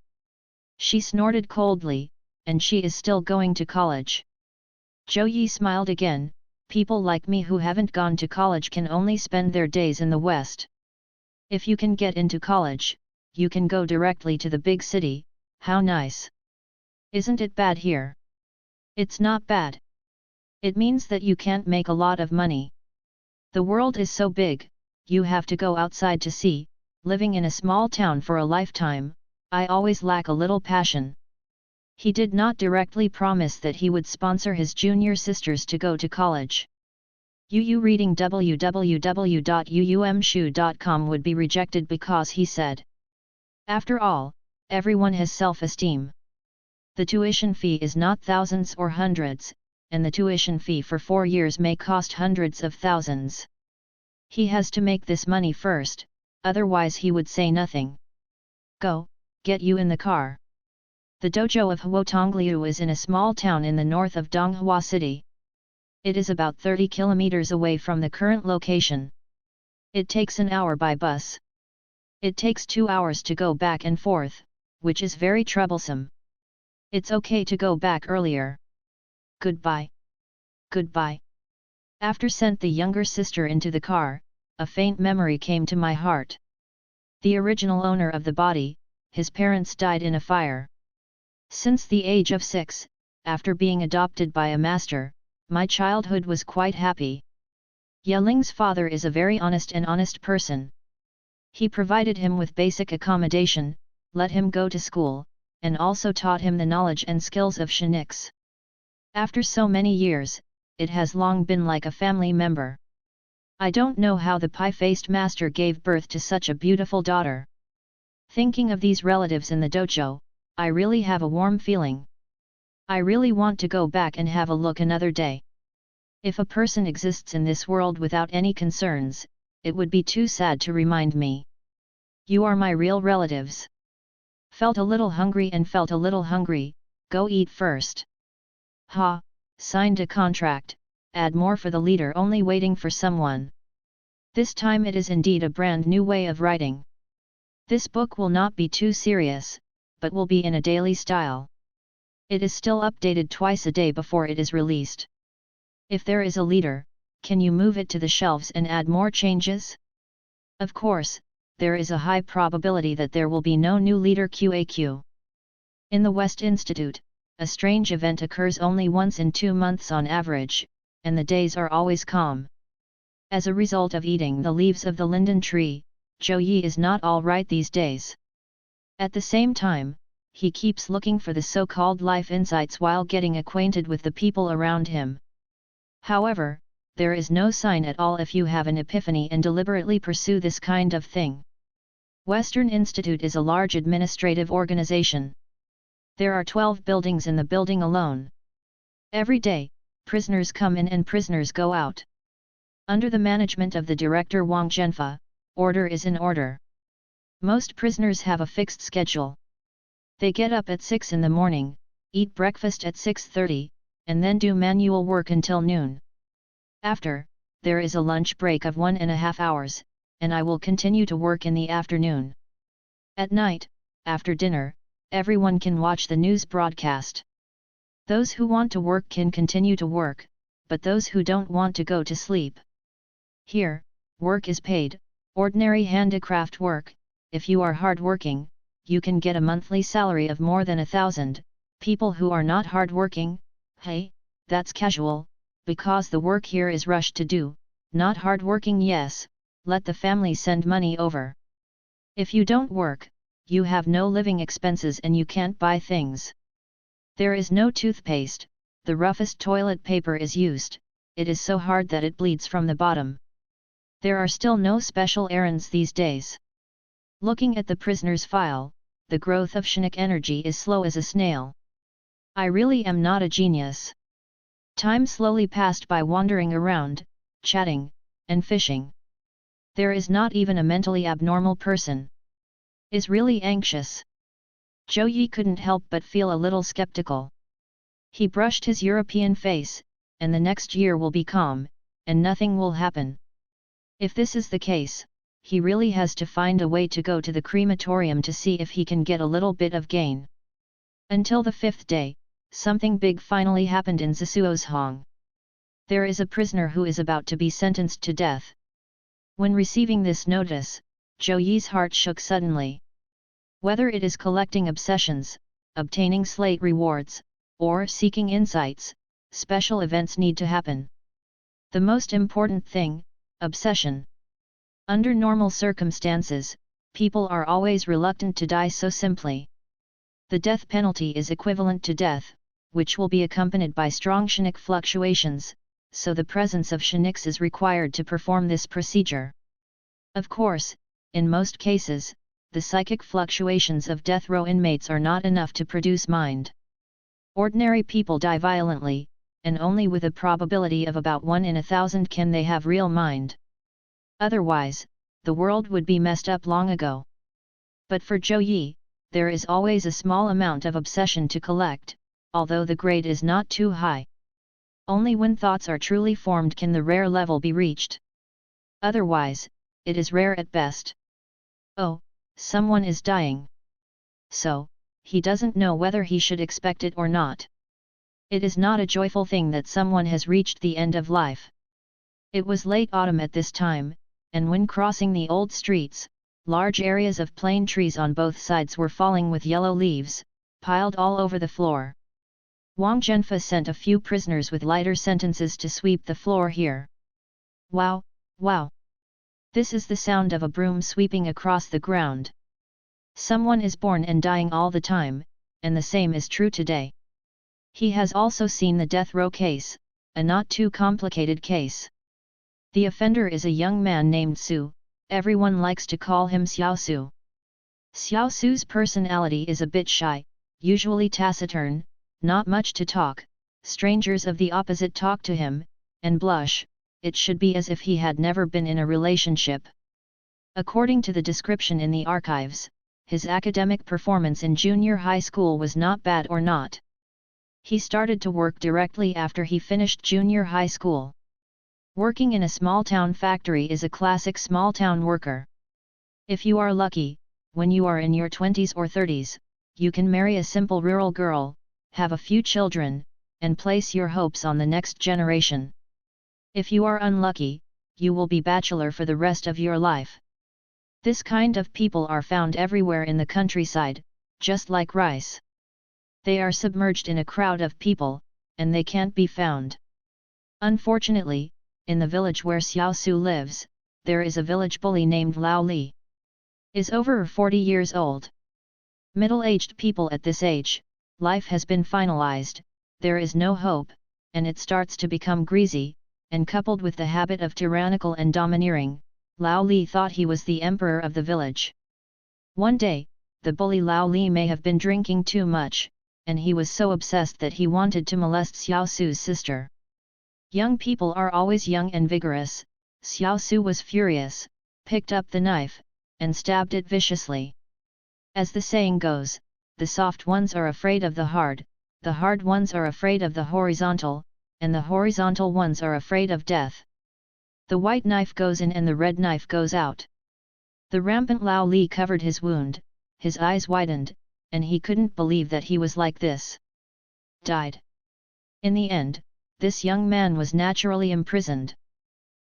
Speaker 1: She snorted coldly, and she is still going to college. Zhou Yi smiled again, people like me who haven't gone to college can only spend their days in the West. If you can get into college, you can go directly to the big city, how nice. Isn't it bad here? It's not bad. It means that you can't make a lot of money. The world is so big, you have to go outside to see, living in a small town for a lifetime, I always lack a little passion. He did not directly promise that he would sponsor his junior sisters to go to college. Yu reading www.uumshu.com would be rejected because he said. After all, everyone has self-esteem. The tuition fee is not thousands or hundreds, and the tuition fee for 4 years may cost hundreds of thousands. He has to make this money first, otherwise he would say nothing. Go, get you in the car. The dojo of Huotongliu is in a small town in the north of Donghua City. It is about 30 kilometers away from the current location. It takes an hour by bus. It takes 2 hours to go back and forth, which is very troublesome. It's okay to go back earlier. Goodbye. Goodbye. After sent the younger sister into the car, a faint memory came to my heart. The original owner of the body, his parents died in a fire. Since the age of 6, after being adopted by a master, my childhood was quite happy. Yeling's father is a very honest person. He provided him with basic accommodation, let him go to school, and also taught him the knowledge and skills of shiniks. After so many years, it has long been like a family member. I don't know how the pie-faced master gave birth to such a beautiful daughter. Thinking of these relatives in the dojo, I really have a warm feeling. I really want to go back and have a look another day. If a person exists in this world without any concerns, it would be too sad to remind me. You are my real relatives. Felt a little hungry, go eat first. Ha, signed a contract, add more for the leader only waiting for someone. This time it is indeed a brand new way of writing. This book will not be too serious, but will be in a daily style. It is still updated twice a day before it is released. If there is a leader, can you move it to the shelves and add more changes? Of course, there is a high probability that there will be no new leader QAQ. In the West Institute, a strange event occurs only once in 2 months on average, and the days are always calm. As a result of eating the leaves of the linden tree, Zhou Yi is not all right these days. At the same time, he keeps looking for the so-called life insights while getting acquainted with the people around him. However, there is no sign at all if you have an epiphany and deliberately pursue this kind of thing. Western Institute is a large administrative organization. There are 12 buildings in the building alone. Every day, prisoners come in and prisoners go out. Under the management of the director Wang Zhenfa, order is in order. Most prisoners have a fixed schedule. They get up at 6 in the morning, eat breakfast at 6:30, and then do manual work until noon. After, there is a lunch break of 1.5 hours, and I will continue to work in the afternoon. At night, after dinner, everyone can watch the news broadcast. Those who want to work can continue to work, but those who don't want to go to sleep. Here, work is paid, ordinary handicraft work. If you are hard-working, you can get a monthly salary of more than 1,000, people who are not hard-working, hey, that's casual, because the work here is rushed to do, not hard-working. Yes, let the family send money over. If you don't work, you have no living expenses and you can't buy things. There is no toothpaste, the roughest toilet paper is used, it is so hard that it bleeds from the bottom. There are still no special errands these days. Looking at the prisoner's file, the growth of Shinnik energy is slow as a snail. I really am not a genius. Time slowly passed by wandering around, chatting, and fishing. There is not even a mentally abnormal person. Is really anxious. Zhou Yi couldn't help but feel a little skeptical. He brushed his European face, and the next year will be calm, and nothing will happen. If this is the case, he really has to find a way to go to the crematorium to see if he can get a little bit of gain. Until the 5th day, something big finally happened in Zisuo's Hong. There is a prisoner who is about to be sentenced to death. When receiving this notice, Zhou Yi's heart shook suddenly. Whether it is collecting obsessions, obtaining slate rewards, or seeking insights, special events need to happen. The most important thing, obsession. Under normal circumstances, people are always reluctant to die so simply. The death penalty is equivalent to death, which will be accompanied by strong Shinnik fluctuations, so the presence of Shinniks is required to perform this procedure. Of course, in most cases, the psychic fluctuations of death row inmates are not enough to produce mind. Ordinary people die violently, and only with a probability of about 1 in 1,000 can they have real mind. Otherwise, the world would be messed up long ago. But for Zhou Yi, there is always a small amount of obsession to collect, although the grade is not too high. Only when thoughts are truly formed can the rare level be reached. Otherwise, it is rare at best. Oh, someone is dying. So, he doesn't know whether he should expect it or not. It is not a joyful thing that someone has reached the end of life. It was late autumn at this time, and when crossing the old streets, large areas of plane trees on both sides were falling with yellow leaves, piled all over the floor. Wang Zhenfa sent a few prisoners with lighter sentences to sweep the floor here. Wow, wow! This is the sound of a broom sweeping across the ground. Someone is born and dying all the time, and the same is true today. He has also seen the death row case, a not too complicated case. The offender is a young man named Su, everyone likes to call him Xiao Su. Xiao Su's personality is a bit shy, usually taciturn, not much to talk, strangers of the opposite talk to him, and blush, it should be as if he had never been in a relationship. According to the description in the archives, his academic performance in junior high school was not bad or not. He started to work directly after he finished junior high school. Working in a small-town factory is a classic small-town worker. If you are lucky, when you are in your 20s or 30s, you can marry a simple rural girl, have a few children, and place your hopes on the next generation. If you are unlucky, you will be bachelor for the rest of your life. This kind of people are found everywhere in the countryside, just like rice. They are submerged in a crowd of people, and they can't be found. Unfortunately, in the village where Xiao Su lives, there is a village bully named Lao Li. Is over 40 years old. Middle-aged people at this age, life has been finalized, there is no hope, and it starts to become greasy, and coupled with the habit of tyrannical and domineering, Lao Li thought he was the emperor of the village. One day, the bully Lao Li may have been drinking too much, and he was so obsessed that he wanted to molest Xiao Su's sister. Young people are always young and vigorous. Xiao Su was furious, picked up the knife, and stabbed it viciously. As the saying goes, the soft ones are afraid of the hard ones are afraid of the horizontal, and the horizontal ones are afraid of death. The white knife goes in and the red knife goes out. The rampant Lao Li covered his wound, his eyes widened, and he couldn't believe that he was like this. Died. In the end, this young man was naturally imprisoned.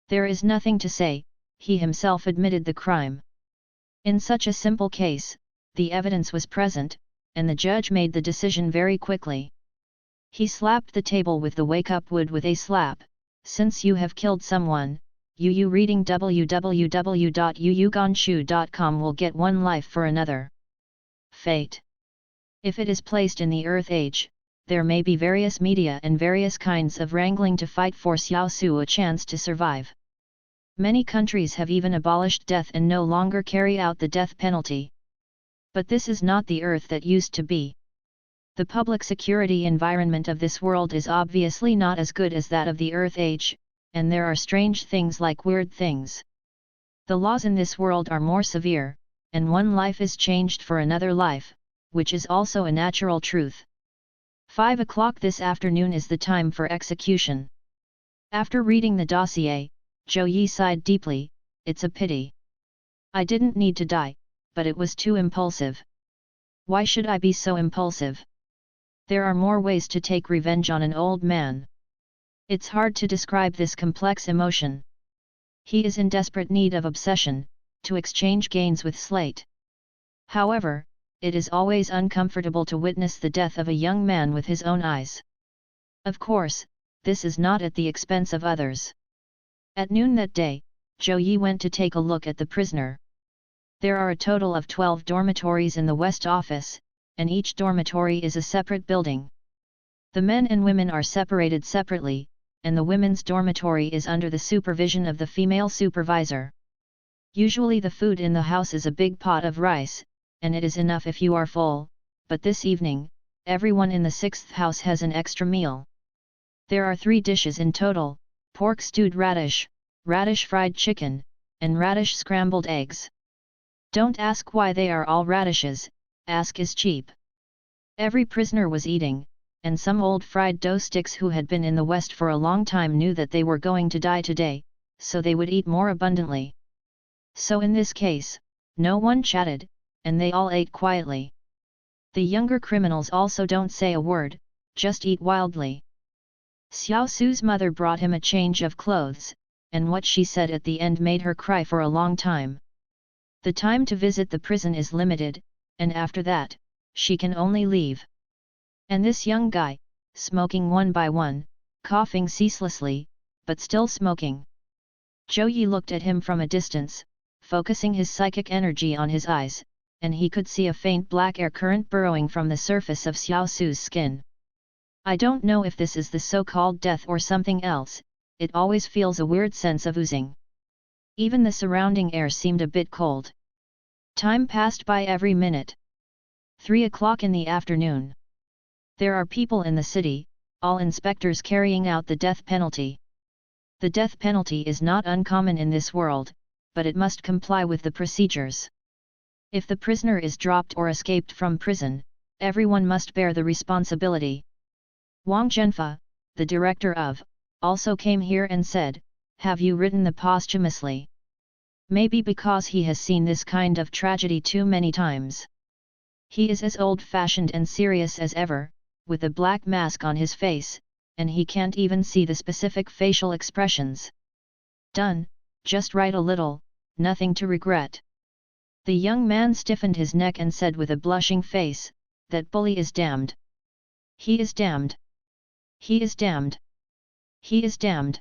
Speaker 1: There is nothing to say, he himself admitted the crime. In such a simple case, the evidence was present, and the judge made the decision very quickly. He slapped the table with the wake-up wood with a slap. Since you have killed someone, you reading www.yuyuganshu.com will get one life for another. Fate. If it is placed in the Earth Age, there may be various media and various kinds of wrangling to fight for Xiao Su a chance to survive. Many countries have even abolished death and no longer carry out the death penalty. But this is not the Earth that used to be. The public security environment of this world is obviously not as good as that of the Earth Age, and there are strange things like weird things. The laws in this world are more severe, and one life is changed for another life, which is also a natural truth. 5 o'clock this afternoon is the time for execution. After reading the dossier, Zhou Yi sighed deeply. It's a pity. I didn't need to die, but it was too impulsive. Why should I be so impulsive? There are more ways to take revenge on an old man. It's hard to describe this complex emotion. He is in desperate need of obsession, to exchange gains with Slate. However, it is always uncomfortable to witness the death of a young man with his own eyes. Of course, this is not at the expense of others. At noon that day, Zhou Yi went to take a look at the prisoner. There are a total of 12 dormitories in the West Office, and each dormitory is a separate building. The men and women are separated separately, and the women's dormitory is under the supervision of the female supervisor. Usually the food in the house is a big pot of rice, and it is enough if you are full, but this evening, everyone in the 6th house has an extra meal. There are 3 dishes in total: pork stewed radish, radish fried chicken, and radish scrambled eggs. Don't ask why they are all radishes, ask is cheap. Every prisoner was eating, and some old fried dough sticks who had been in the West for a long time knew that they were going to die today, so they would eat more abundantly. So in this case, no one chatted, and they all ate quietly. The younger criminals also don't say a word, just eat wildly. Xiao Su's mother brought him a change of clothes, and what she said at the end made her cry for a long time. The time to visit the prison is limited, and after that, she can only leave. And this young guy, smoking one by one, coughing ceaselessly, but still smoking. Zhou Yi looked at him from a distance, focusing his psychic energy on his eyes, and he could see a faint black air current burrowing from the surface of Xiao Su's skin. I don't know if this is the so-called death or something else, it always feels a weird sense of oozing. Even the surrounding air seemed a bit cold. Time passed by every minute. 3 o'clock in the afternoon. There are people in the city, all inspectors carrying out the death penalty. The death penalty is not uncommon in this world, but it must comply with the procedures. If the prisoner is dropped or escaped from prison, everyone must bear the responsibility. Wang Zhenfa, the director of, also came here and said, "Have you written the posthumously?" Maybe because he has seen this kind of tragedy too many times. He is as old-fashioned and serious as ever, with a black mask on his face, and he can't even see the specific facial expressions. Done, just write a little, nothing to regret. The young man stiffened his neck and said with a blushing face, "That bully is damned. He is damned. He is damned. He is damned."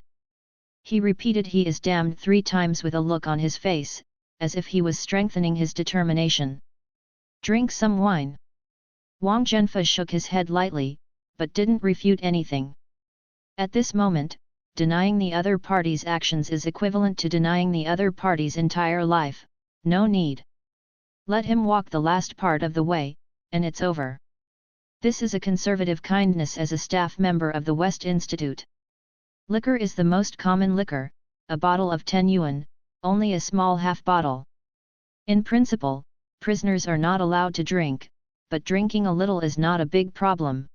Speaker 1: He repeated "he is damned" 3 times with a look on his face, as if he was strengthening his determination. "Drink some wine." Wang Zhenfa shook his head lightly, but didn't refute anything. At this moment, denying the other party's actions is equivalent to denying the other party's entire life. No need. Let him walk the last part of the way, and it's over. This is a conservative kindness as a staff member of the West Institute. Liquor is the most common liquor, a bottle of 10 yuan, only a small half bottle. In principle, prisoners are not allowed to drink, but drinking a little is not a big problem.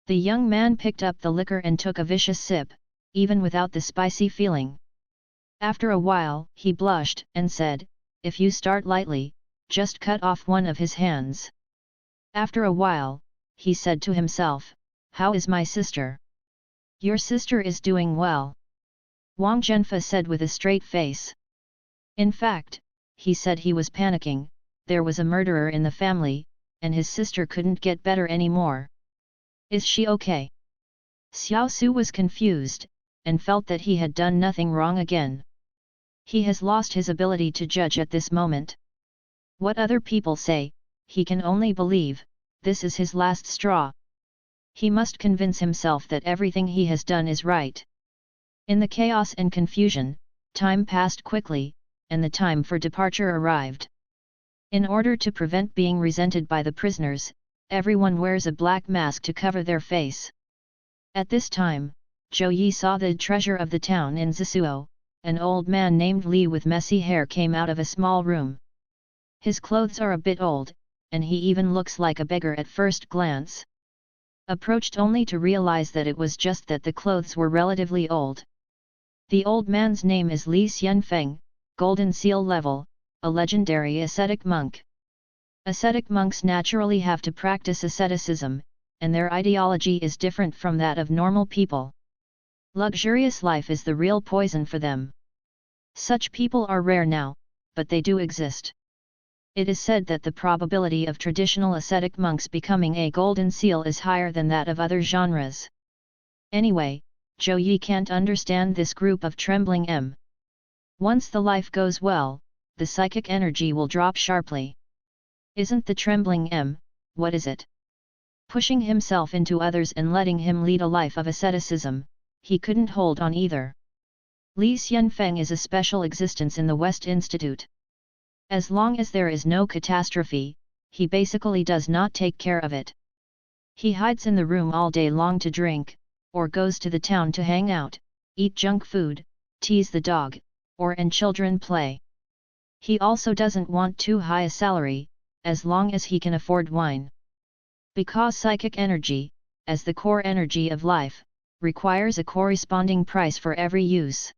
Speaker 1: The young man picked up the liquor and took a vicious sip, even without the spicy feeling. After a while, he blushed and said, "If you start lightly, just cut off one of his hands." After a while, he said to himself, "How is my sister?" "Your sister is doing well," Wang Zhenfa said with a straight face. In fact, he said he was panicking, there was a murderer in the family, and his sister couldn't get better anymore. "Is she okay?" Xiao Su was confused, and felt that he had done nothing wrong again. He has lost his ability to judge at this moment. What other people say, he can only believe, this is his last straw. He must convince himself that everything he has done is right. In the chaos and confusion, time passed quickly, and the time for departure arrived. In order to prevent being resented by the prisoners, everyone wears a black mask to cover their face. At this time, Zhou Yi saw the treasure of the town in Zisuo. An old man named Li with messy hair came out of a small room. His clothes are a bit old, and he even looks like a beggar at first glance. Approached only to realize that it was just that the clothes were relatively old. The old man's name is Li Xianfeng, Golden Seal level, a legendary ascetic monk. Ascetic monks naturally have to practice asceticism, and their ideology is different from that of normal people. Luxurious life is the real poison for them. Such people are rare now, but they do exist. It is said that the probability of traditional ascetic monks becoming a golden seal is higher than that of other genres. Anyway, Zhou Yi can't understand this group of trembling M. Once the life goes well, the psychic energy will drop sharply. Isn't the trembling M, what is it? Pushing himself into others and letting him lead a life of asceticism, he couldn't hold on either. Li Xianfeng is a special existence in the West Institute. As long as there is no catastrophe, he basically does not take care of it. He hides in the room all day long to drink, or goes to the town to hang out, eat junk food, tease the dog, and children play. He also doesn't want too high a salary, as long as he can afford wine. Because psychic energy, as the core energy of life, requires a corresponding price for every use.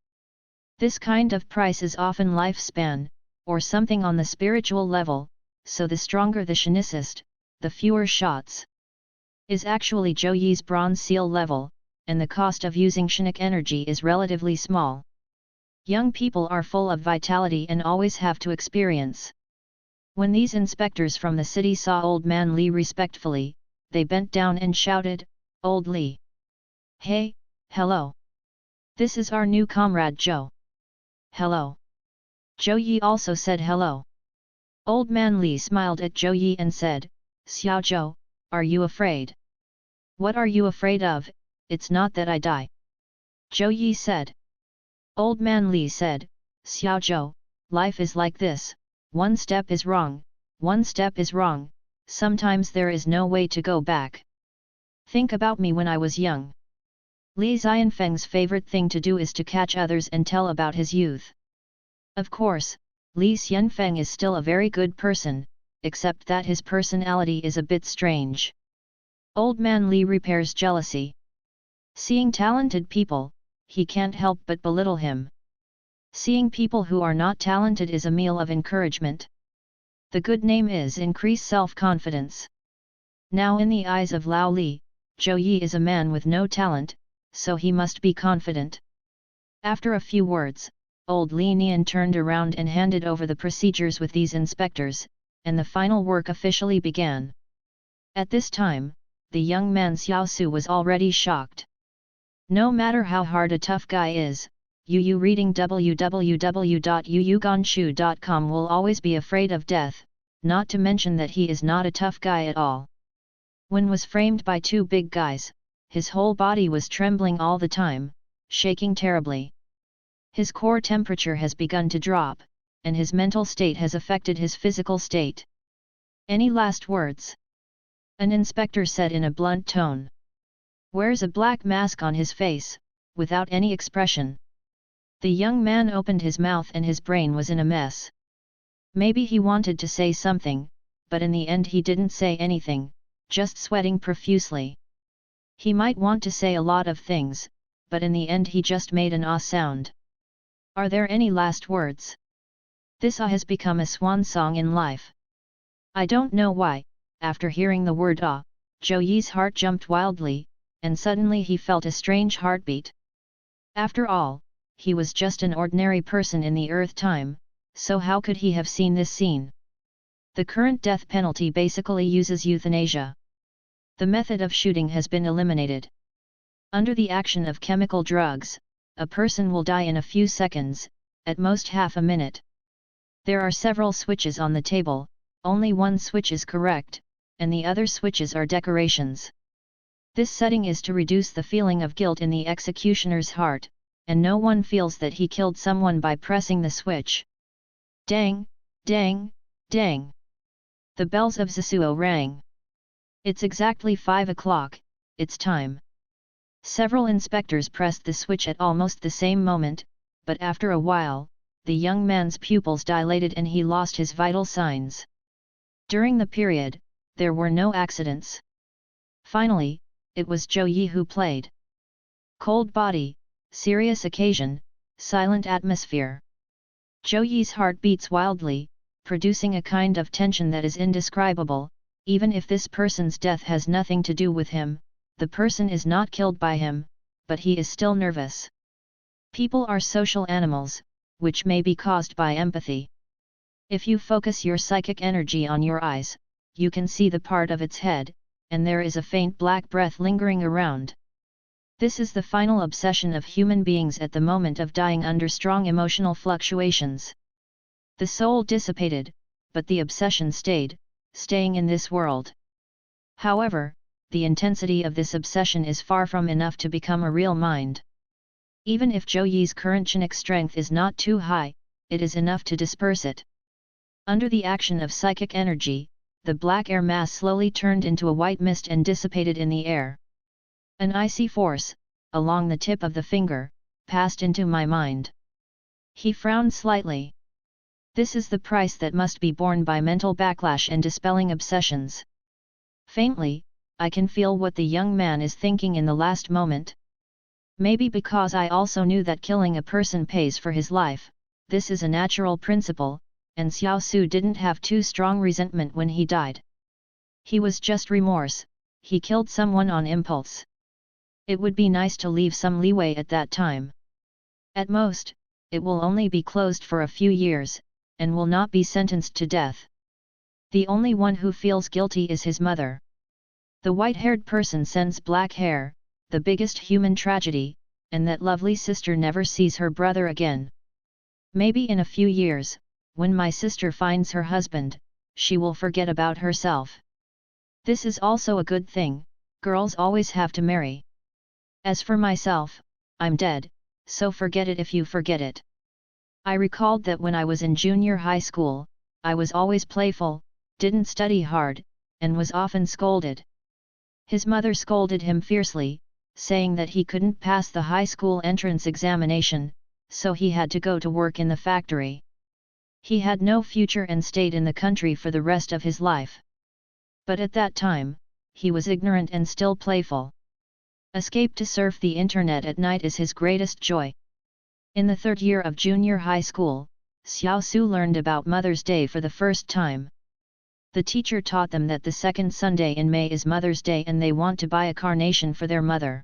Speaker 1: This kind of price is often lifespan, or something on the spiritual level, so the stronger the Shinicist, the fewer shots. Is actually Zhou Yi's bronze seal level, and the cost of using Shinic energy is relatively small. Young people are full of vitality and always have to experience. When these inspectors from the city saw Old Man Li respectfully, they bent down and shouted, "Old Li! Hey, hello! This is our new comrade Zhou. Hello!" Zhou Yi also said hello. Old Man Li smiled at Zhou Yi and said, "Xiao Zhou, are you afraid?" "What are you afraid of? It's not that I die." Zhou Yi said. Old Man Li said, "Xiao Zhou, life is like this, one step is wrong, one step is wrong, sometimes there is no way to go back. Think about me when I was young." Li Xianfeng's favorite thing to do is to catch others and tell about his youth. Of course, Li Xianfeng is still a very good person, except that his personality is a bit strange. Old Man Li repairs jealousy. Seeing talented people, he can't help but belittle him. Seeing people who are not talented is a meal of encouragement. The good name is increase self-confidence. Now in the eyes of Lao Li, Zhou Yi is a man with no talent, so he must be confident. After a few words, Old Li Nian turned around and handed over the procedures with these inspectors, and the final work officially began. At this time, the young man Xiao Su was already shocked. No matter how hard a tough guy is, Yu reading www.yuyuganshu.com will always be afraid of death, not to mention that he is not a tough guy at all. When was framed by two big guys, his whole body was trembling all the time, shaking terribly. His core temperature has begun to drop, and his mental state has affected his physical state. "Any last words?" an inspector said in a blunt tone. Wears a black mask on his face, without any expression. The young man opened his mouth and his brain was in a mess. Maybe he wanted to say something, but in the end he didn't say anything, just sweating profusely. He might want to say a lot of things, but in the end he just made an ah sound. Are there any last words? This ah has become a swan song in life. I don't know why, after hearing the word ah, Zhou Yi's heart jumped wildly, and suddenly he felt a strange heartbeat. After all, he was just an ordinary person in the Earth time, so how could he have seen this scene? The current death penalty basically uses euthanasia. The method of shooting has been eliminated. Under the action of chemical drugs, a person will die in a few seconds, at most half a minute. There are several switches on the table, only one switch is correct, and the other switches are decorations. This setting is to reduce the feeling of guilt in the executioner's heart, and no one feels that he killed someone by pressing the switch. Dang, dang, dang! The bells of Zasuo rang. It's exactly 5 o'clock, it's time. Several inspectors pressed the switch at almost the same moment, but after a while, the young man's pupils dilated and he lost his vital signs. During the period, there were no accidents. Finally, it was Zhou Yi who played. Cold body, serious occasion, silent atmosphere. Zhou Yi's heart beats wildly, producing a kind of tension that is indescribable. Even if this person's death has nothing to do with him, the person is not killed by him, but he is still nervous. People are social animals, which may be caused by empathy. If you focus your psychic energy on your eyes, you can see the part of its head, and there is a faint black breath lingering around. This is the final obsession of human beings at the moment of dying under strong emotional fluctuations. The soul dissipated, but the obsession stayed, staying in this world. However, the intensity of this obsession is far from enough to become a real mind. Even if Zhou Yi's current genetic strength is not too high, it is enough to disperse it. Under the action of psychic energy, the black air mass slowly turned into a white mist and dissipated in the air. An icy force, along the tip of the finger, passed into my mind. He frowned slightly. This is the price that must be borne by mental backlash and dispelling obsessions. Faintly, I can feel what the young man is thinking in the last moment. Maybe because I also knew that killing a person pays for his life, this is a natural principle, and Xiao Su didn't have too strong resentment when he died. He was just remorse, he killed someone on impulse. It would be nice to leave some leeway at that time. At most, it will only be closed for a few years, and will not be sentenced to death. The only one who feels guilty is his mother. The white-haired person sends black hair, the biggest human tragedy, and that lovely sister never sees her brother again. Maybe in a few years, when my sister finds her husband, she will forget about herself. This is also a good thing, girls always have to marry. As for myself, I'm dead, so forget it if you forget it. I recalled that when I was in junior high school, I was always playful, didn't study hard, and was often scolded. His mother scolded him fiercely, saying that he couldn't pass the high school entrance examination, so he had to go to work in the factory. He had no future and stayed in the country for the rest of his life. But at that time, he was ignorant and still playful. Escape to surf the internet at night is his greatest joy. In the third year of junior high school, Xiao Su learned about Mother's Day for the first time. The teacher taught them that the second Sunday in May is Mother's Day and they want to buy a carnation for their mother.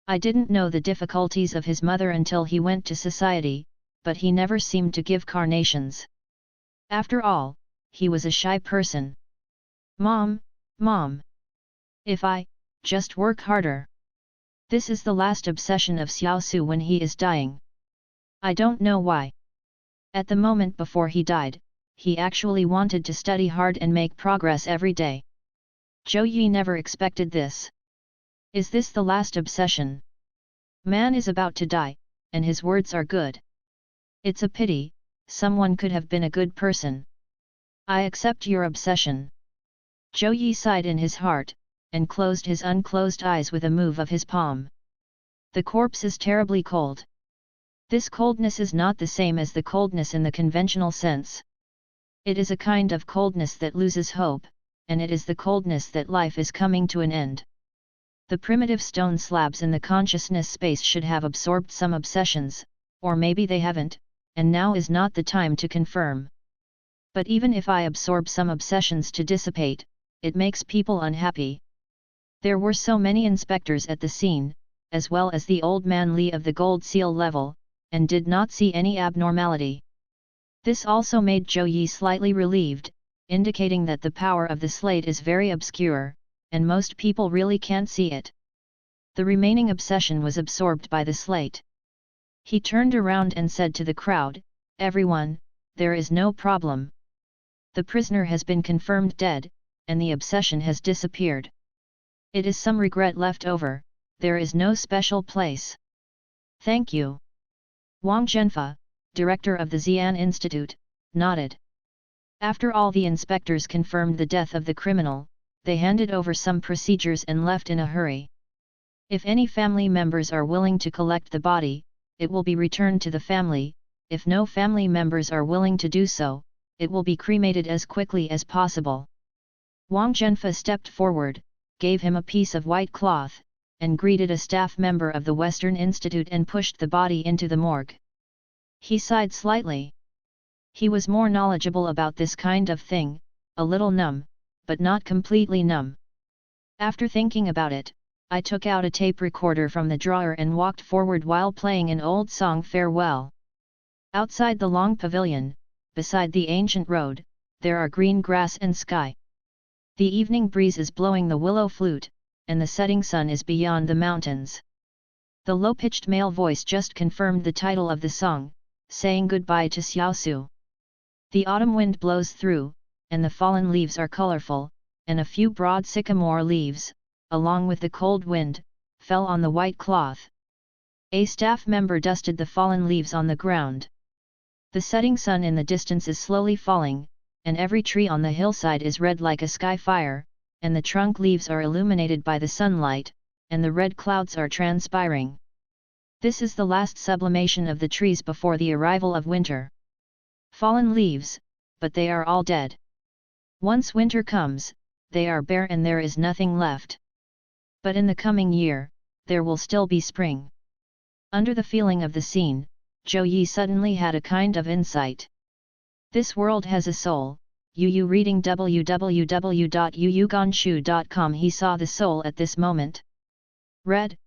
Speaker 1: I didn't know the difficulties of his mother until he went to society, but he never seemed to give carnations. After all, he was a shy person. Mom, Mom! If I just work harder. This is the last obsession of Xiao Su when he is dying. I don't know why. At the moment before he died, he actually wanted to study hard and make progress every day. Zhou Yi never expected this. Is this the last obsession? Man is about to die, and his words are good. It's a pity, someone could have been a good person. I accept your obsession. Zhou Yi sighed in his heart, and closed his unclosed eyes with a move of his palm. The corpse is terribly cold. This coldness is not the same as the coldness in the conventional sense. It is a kind of coldness that loses hope, and it is the coldness that life is coming to an end. The primitive stone slabs in the consciousness space should have absorbed some obsessions, or maybe they haven't, and now is not the time to confirm. But even if I absorb some obsessions to dissipate, it makes people unhappy. There were so many inspectors at the scene, as well as the old man Li of the gold seal level, and did not see any abnormality. This also made Zhou Yi slightly relieved, indicating that the power of the slate is very obscure, and most people really can't see it. The remaining obsession was absorbed by the slate. He turned around and said to the crowd, "Everyone, there is no problem. The prisoner has been confirmed dead, and the obsession has disappeared. It is some regret left over, there is no special place." "Thank you." Wang Zhenfa, director of the Xi'an Institute, nodded. After all the inspectors confirmed the death of the criminal, they handed over some procedures and left in a hurry. If any family members are willing to collect the body, it will be returned to the family. If no family members are willing to do so, it will be cremated as quickly as possible. Wang Zhenfa stepped forward, gave him a piece of white cloth, and greeted a staff member of the Western Institute and pushed the body into the morgue. He sighed slightly. He was more knowledgeable about this kind of thing, a little numb, but not completely numb. After thinking about it, I took out a tape recorder from the drawer and walked forward while playing an old song, Farewell. Outside the long pavilion, beside the ancient road, there are green grass and sky. The evening breeze is blowing the willow flute, and the setting sun is beyond the mountains. The low-pitched male voice just confirmed the title of the song, saying goodbye to Xiaosu. The autumn wind blows through, and the fallen leaves are colorful, and a few broad sycamore leaves, along with the cold wind, fell on the white cloth. A staff member dusted the fallen leaves on the ground. The setting sun in the distance is slowly falling, and every tree on the hillside is red like a sky fire, and the trunk leaves are illuminated by the sunlight, and the red clouds are transpiring. This is the last sublimation of the trees before the arrival of winter. Fallen leaves, but they are all dead. Once winter comes, they are bare and there is nothing left. But in the coming year, there will still be spring. Under the feeling of the scene, Zhou Yi suddenly had a kind of insight. This world has a soul. Yu reading www.yuyuganshu.com. He saw the soul at this moment. Red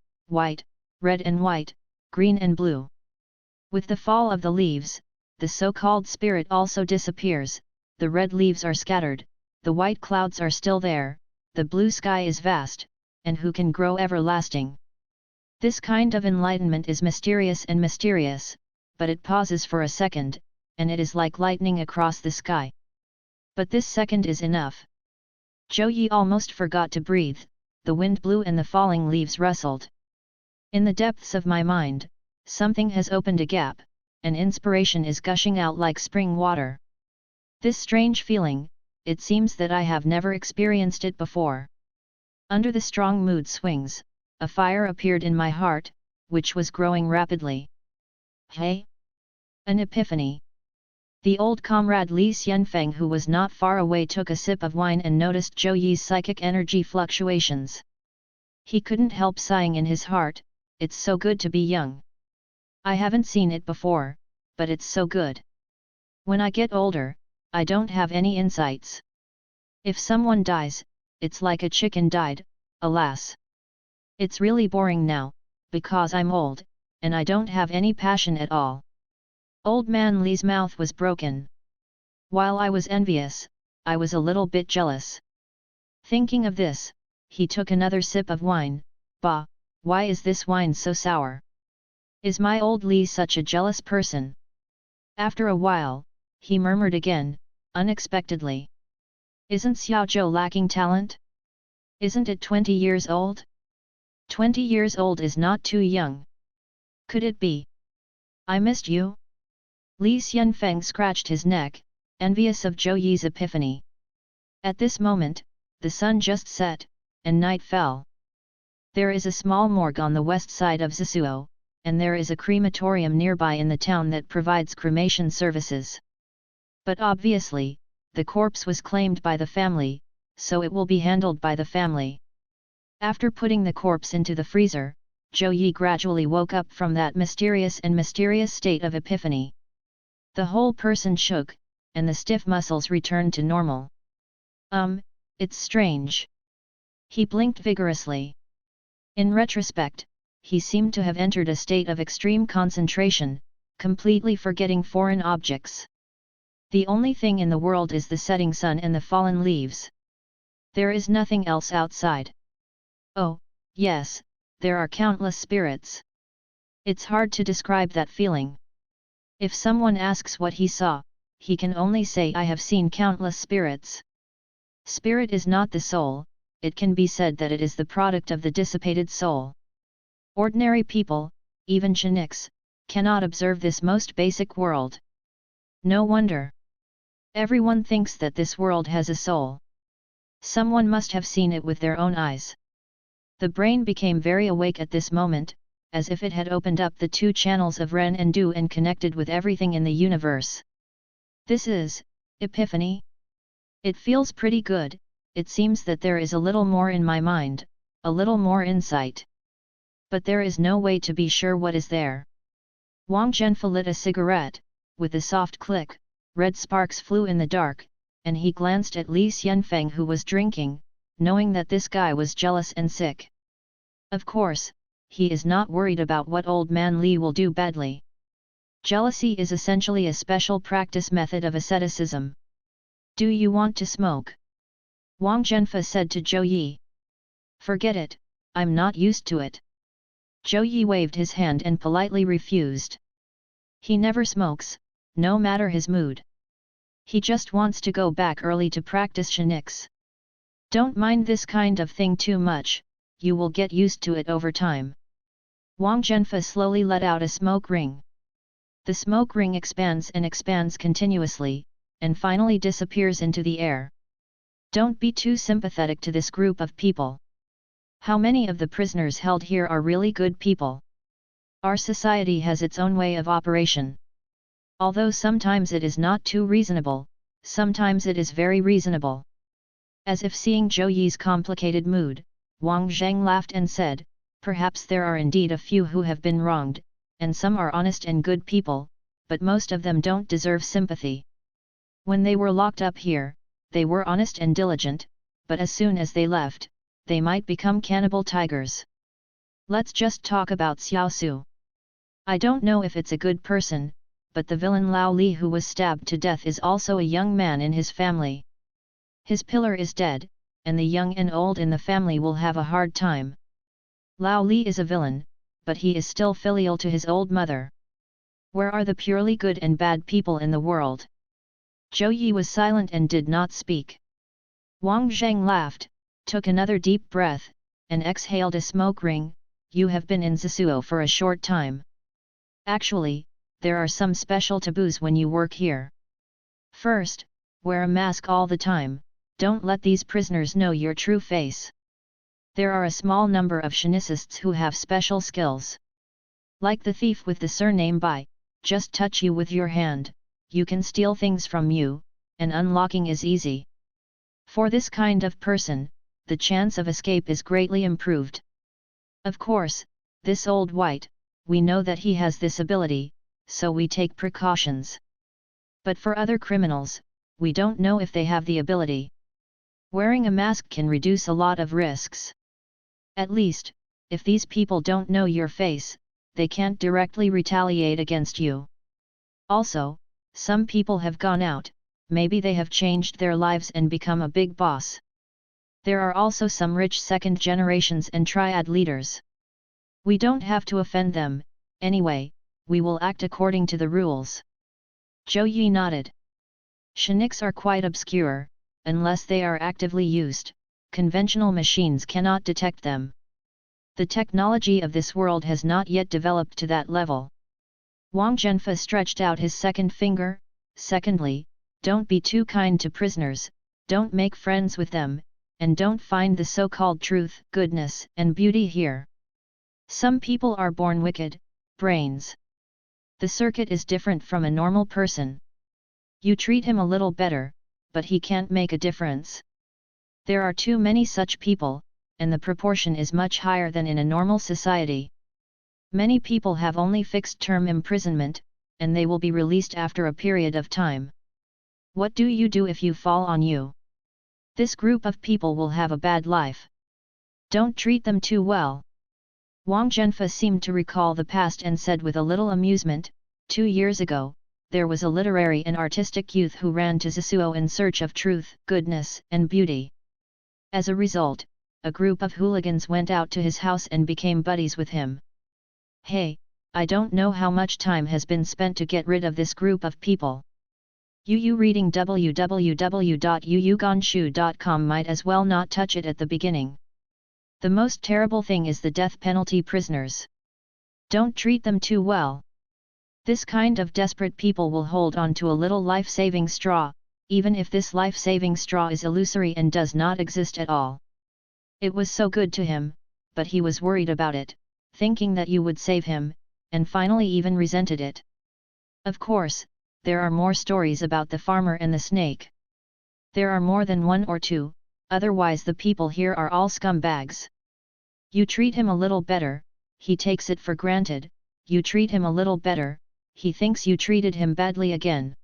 Speaker 1: and white, green and blue. With the fall of the leaves, the so-called spirit also disappears, the red leaves are scattered, the white clouds are still there, the blue sky is vast, and who can grow everlasting? This kind of enlightenment is mysterious, but it pauses for a second, and it is like lightning across the sky. But this second is enough. Zhou Yi almost forgot to breathe, the wind blew and the falling leaves rustled. In the depths of my mind, something has opened a gap, and inspiration is gushing out like spring water. This strange feeling, it seems that I have never experienced it before. Under the strong mood swings, a fire appeared in my heart, which was growing rapidly. Hey! An epiphany. The old comrade Li Xianfeng, who was not far away, took a sip of wine and noticed Zhou Yi's psychic energy fluctuations. He couldn't help sighing in his heart, it's so good to be young. I haven't seen it before, but it's so good. When I get older, I don't have any insights. If someone dies, it's like a chicken died, alas. It's really boring now, because I'm old, and I don't have any passion at all. Old man Li's mouth was broken. While I was envious, I was a little bit jealous. Thinking of this, he took another sip of wine. Bah, why is this wine so sour? Is my old Li such a jealous person? After a while, he murmured again, unexpectedly. Isn't Xiao Zhou lacking talent? Isn't it 20 years old? 20 years old is not too young. Could it be? I missed you? Li Xianfeng scratched his neck, envious of Zhou Yi's epiphany. At this moment, the sun just set, and night fell. There is a small morgue on the west side of Zisuo, and there is a crematorium nearby in the town that provides cremation services. But obviously, the corpse was claimed by the family, so it will be handled by the family. After putting the corpse into the freezer, Zhou Yi gradually woke up from that mysterious state of epiphany. The whole person shook, and the stiff muscles returned to normal. It's strange. He blinked vigorously. In retrospect, he seemed to have entered a state of extreme concentration, completely forgetting foreign objects. The only thing in the world is the setting sun and the fallen leaves. There is nothing else outside. Oh, yes, there are countless spirits. It's hard to describe that feeling. If someone asks what he saw, he can only say, I have seen countless spirits. Spirit is not the soul, it can be said that it is the product of the dissipated soul. Ordinary people, even Chinooks, cannot observe this most basic world. No wonder. Everyone thinks that this world has a soul. Someone must have seen it with their own eyes. The brain became very awake at this moment, as if it had opened up the two channels of Ren and Du and connected with everything in the universe. This is epiphany. It feels pretty good. It seems that there is a little more in my mind, a little more insight. But there is no way to be sure what is there. Wang Zhenfe lit a cigarette. With a soft click, red sparks flew in the dark, and he glanced at Li Xianfeng, who was drinking, knowing that this guy was jealous and sick. Of course, he is not worried about what old man Li will do badly. Jealousy is essentially a special practice method of asceticism. Do you want to smoke? Wang Zhenfe said to Zhou Yi. Forget it, I'm not used to it. Zhou Yi waved his hand and politely refused. He never smokes, no matter his mood. He just wants to go back early to practice Shinix. Don't mind this kind of thing too much, you will get used to it over time. Wang Zhenfe slowly let out a smoke ring. The smoke ring expands and expands continuously, and finally disappears into the air. Don't be too sympathetic to this group of people. How many of the prisoners held here are really good people? Our society has its own way of operation. Although sometimes it is not too reasonable, sometimes it is very reasonable. As if seeing Zhou Yi's complicated mood, Wang Zheng laughed and said, perhaps there are indeed a few who have been wronged, and some are honest and good people, but most of them don't deserve sympathy. When they were locked up here, they were honest and diligent, but as soon as they left, they might become cannibal tigers. Let's just talk about Xiao Su. I don't know if it's a good person, but the villain Lao Li who was stabbed to death is also a young man in his family. His pillar is dead, and the young and old in the family will have a hard time. Lao Li is a villain, but he is still filial to his old mother. Where are the purely good and bad people in the world? Zhou Yi was silent and did not speak. Wang Zheng laughed, took another deep breath, and exhaled a smoke ring. You have been in Zisuo for a short time. Actually, there are some special taboos when you work here. First, wear a mask all the time, don't let these prisoners know your true face. There are a small number of shinicists who have special skills. Like the thief with the surname Bai, just touch you with your hand, you can steal things from you, and unlocking is easy. For this kind of person, the chance of escape is greatly improved. Of course, this old white, we know that he has this ability, so we take precautions. But for other criminals, we don't know if they have the ability. Wearing a mask can reduce a lot of risks. At least, if these people don't know your face, they can't directly retaliate against you. Also, some people have gone out, maybe they have changed their lives and become a big boss. There are also some rich second generations and triad leaders. We don't have to offend them, anyway, we will act according to the rules. Zhou Yi nodded. Shinix are quite obscure, unless they are actively used, conventional machines cannot detect them. The technology of this world has not yet developed to that level. Wang Zhenfe stretched out his second finger. Secondly, don't be too kind to prisoners, don't make friends with them, and don't find the so-called truth, goodness, and beauty here. Some people are born wicked, brains. The circuit is different from a normal person. You treat him a little better, but he can't make a difference. There are too many such people, and the proportion is much higher than in a normal society. Many people have only fixed-term imprisonment, and they will be released after a period of time. What do you do if you fall on you? This group of people will have a bad life. Don't treat them too well. Wang Zhenfe seemed to recall the past and said with a little amusement, 2 years ago, there was a literary and artistic youth who ran to Zisuo in search of truth, goodness, and beauty. As a result, a group of hooligans went out to his house and became buddies with him. Hey, I don't know how much time has been spent to get rid of this group of people. You reading www.yuyuganshu.com might as well not touch it at the beginning. The most terrible thing is the death penalty prisoners. Don't treat them too well. This kind of desperate people will hold on to a little life-saving straw, even if this life-saving straw is illusory and does not exist at all. It was so good to him, but he was worried about it, thinking that you would save him, and finally even resented it. Of course, there are more stories about the farmer and the snake. There are more than one or two, otherwise the people here are all scumbags. You treat him a little better, he takes it for granted, you treat him a little better, he thinks you treated him badly again.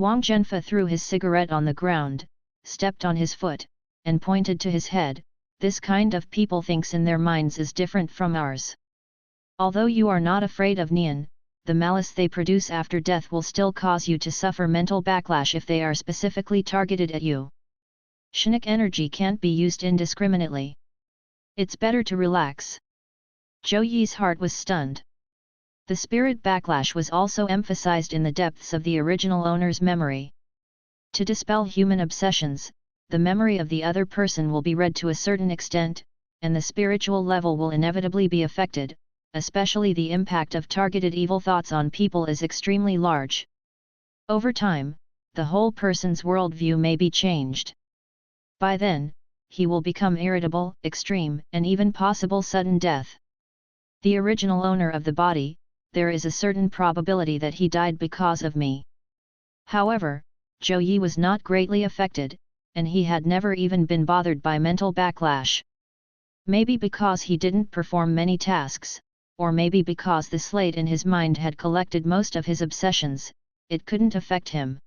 Speaker 1: Wang Zhenfa threw his cigarette on the ground, stepped on his foot, and pointed to his head. This kind of people thinks in their minds is different from ours. Although you are not afraid of Nian, the malice they produce after death will still cause you to suffer mental backlash if they are specifically targeted at you. Shinic energy can't be used indiscriminately. It's better to relax. Zhou Yi's heart was stunned. The spirit backlash was also emphasized in the depths of the original owner's memory. To dispel human obsessions, the memory of the other person will be read to a certain extent, and the spiritual level will inevitably be affected, especially the impact of targeted evil thoughts on people is extremely large. Over time, the whole person's worldview may be changed. By then, he will become irritable, extreme, and even possible sudden death. The original owner of the body, there is a certain probability that he died because of me. However, Zhou Yi was not greatly affected, and he had never even been bothered by mental backlash. Maybe because he didn't perform many tasks, or maybe because the slate in his mind had collected most of his obsessions, it couldn't affect him.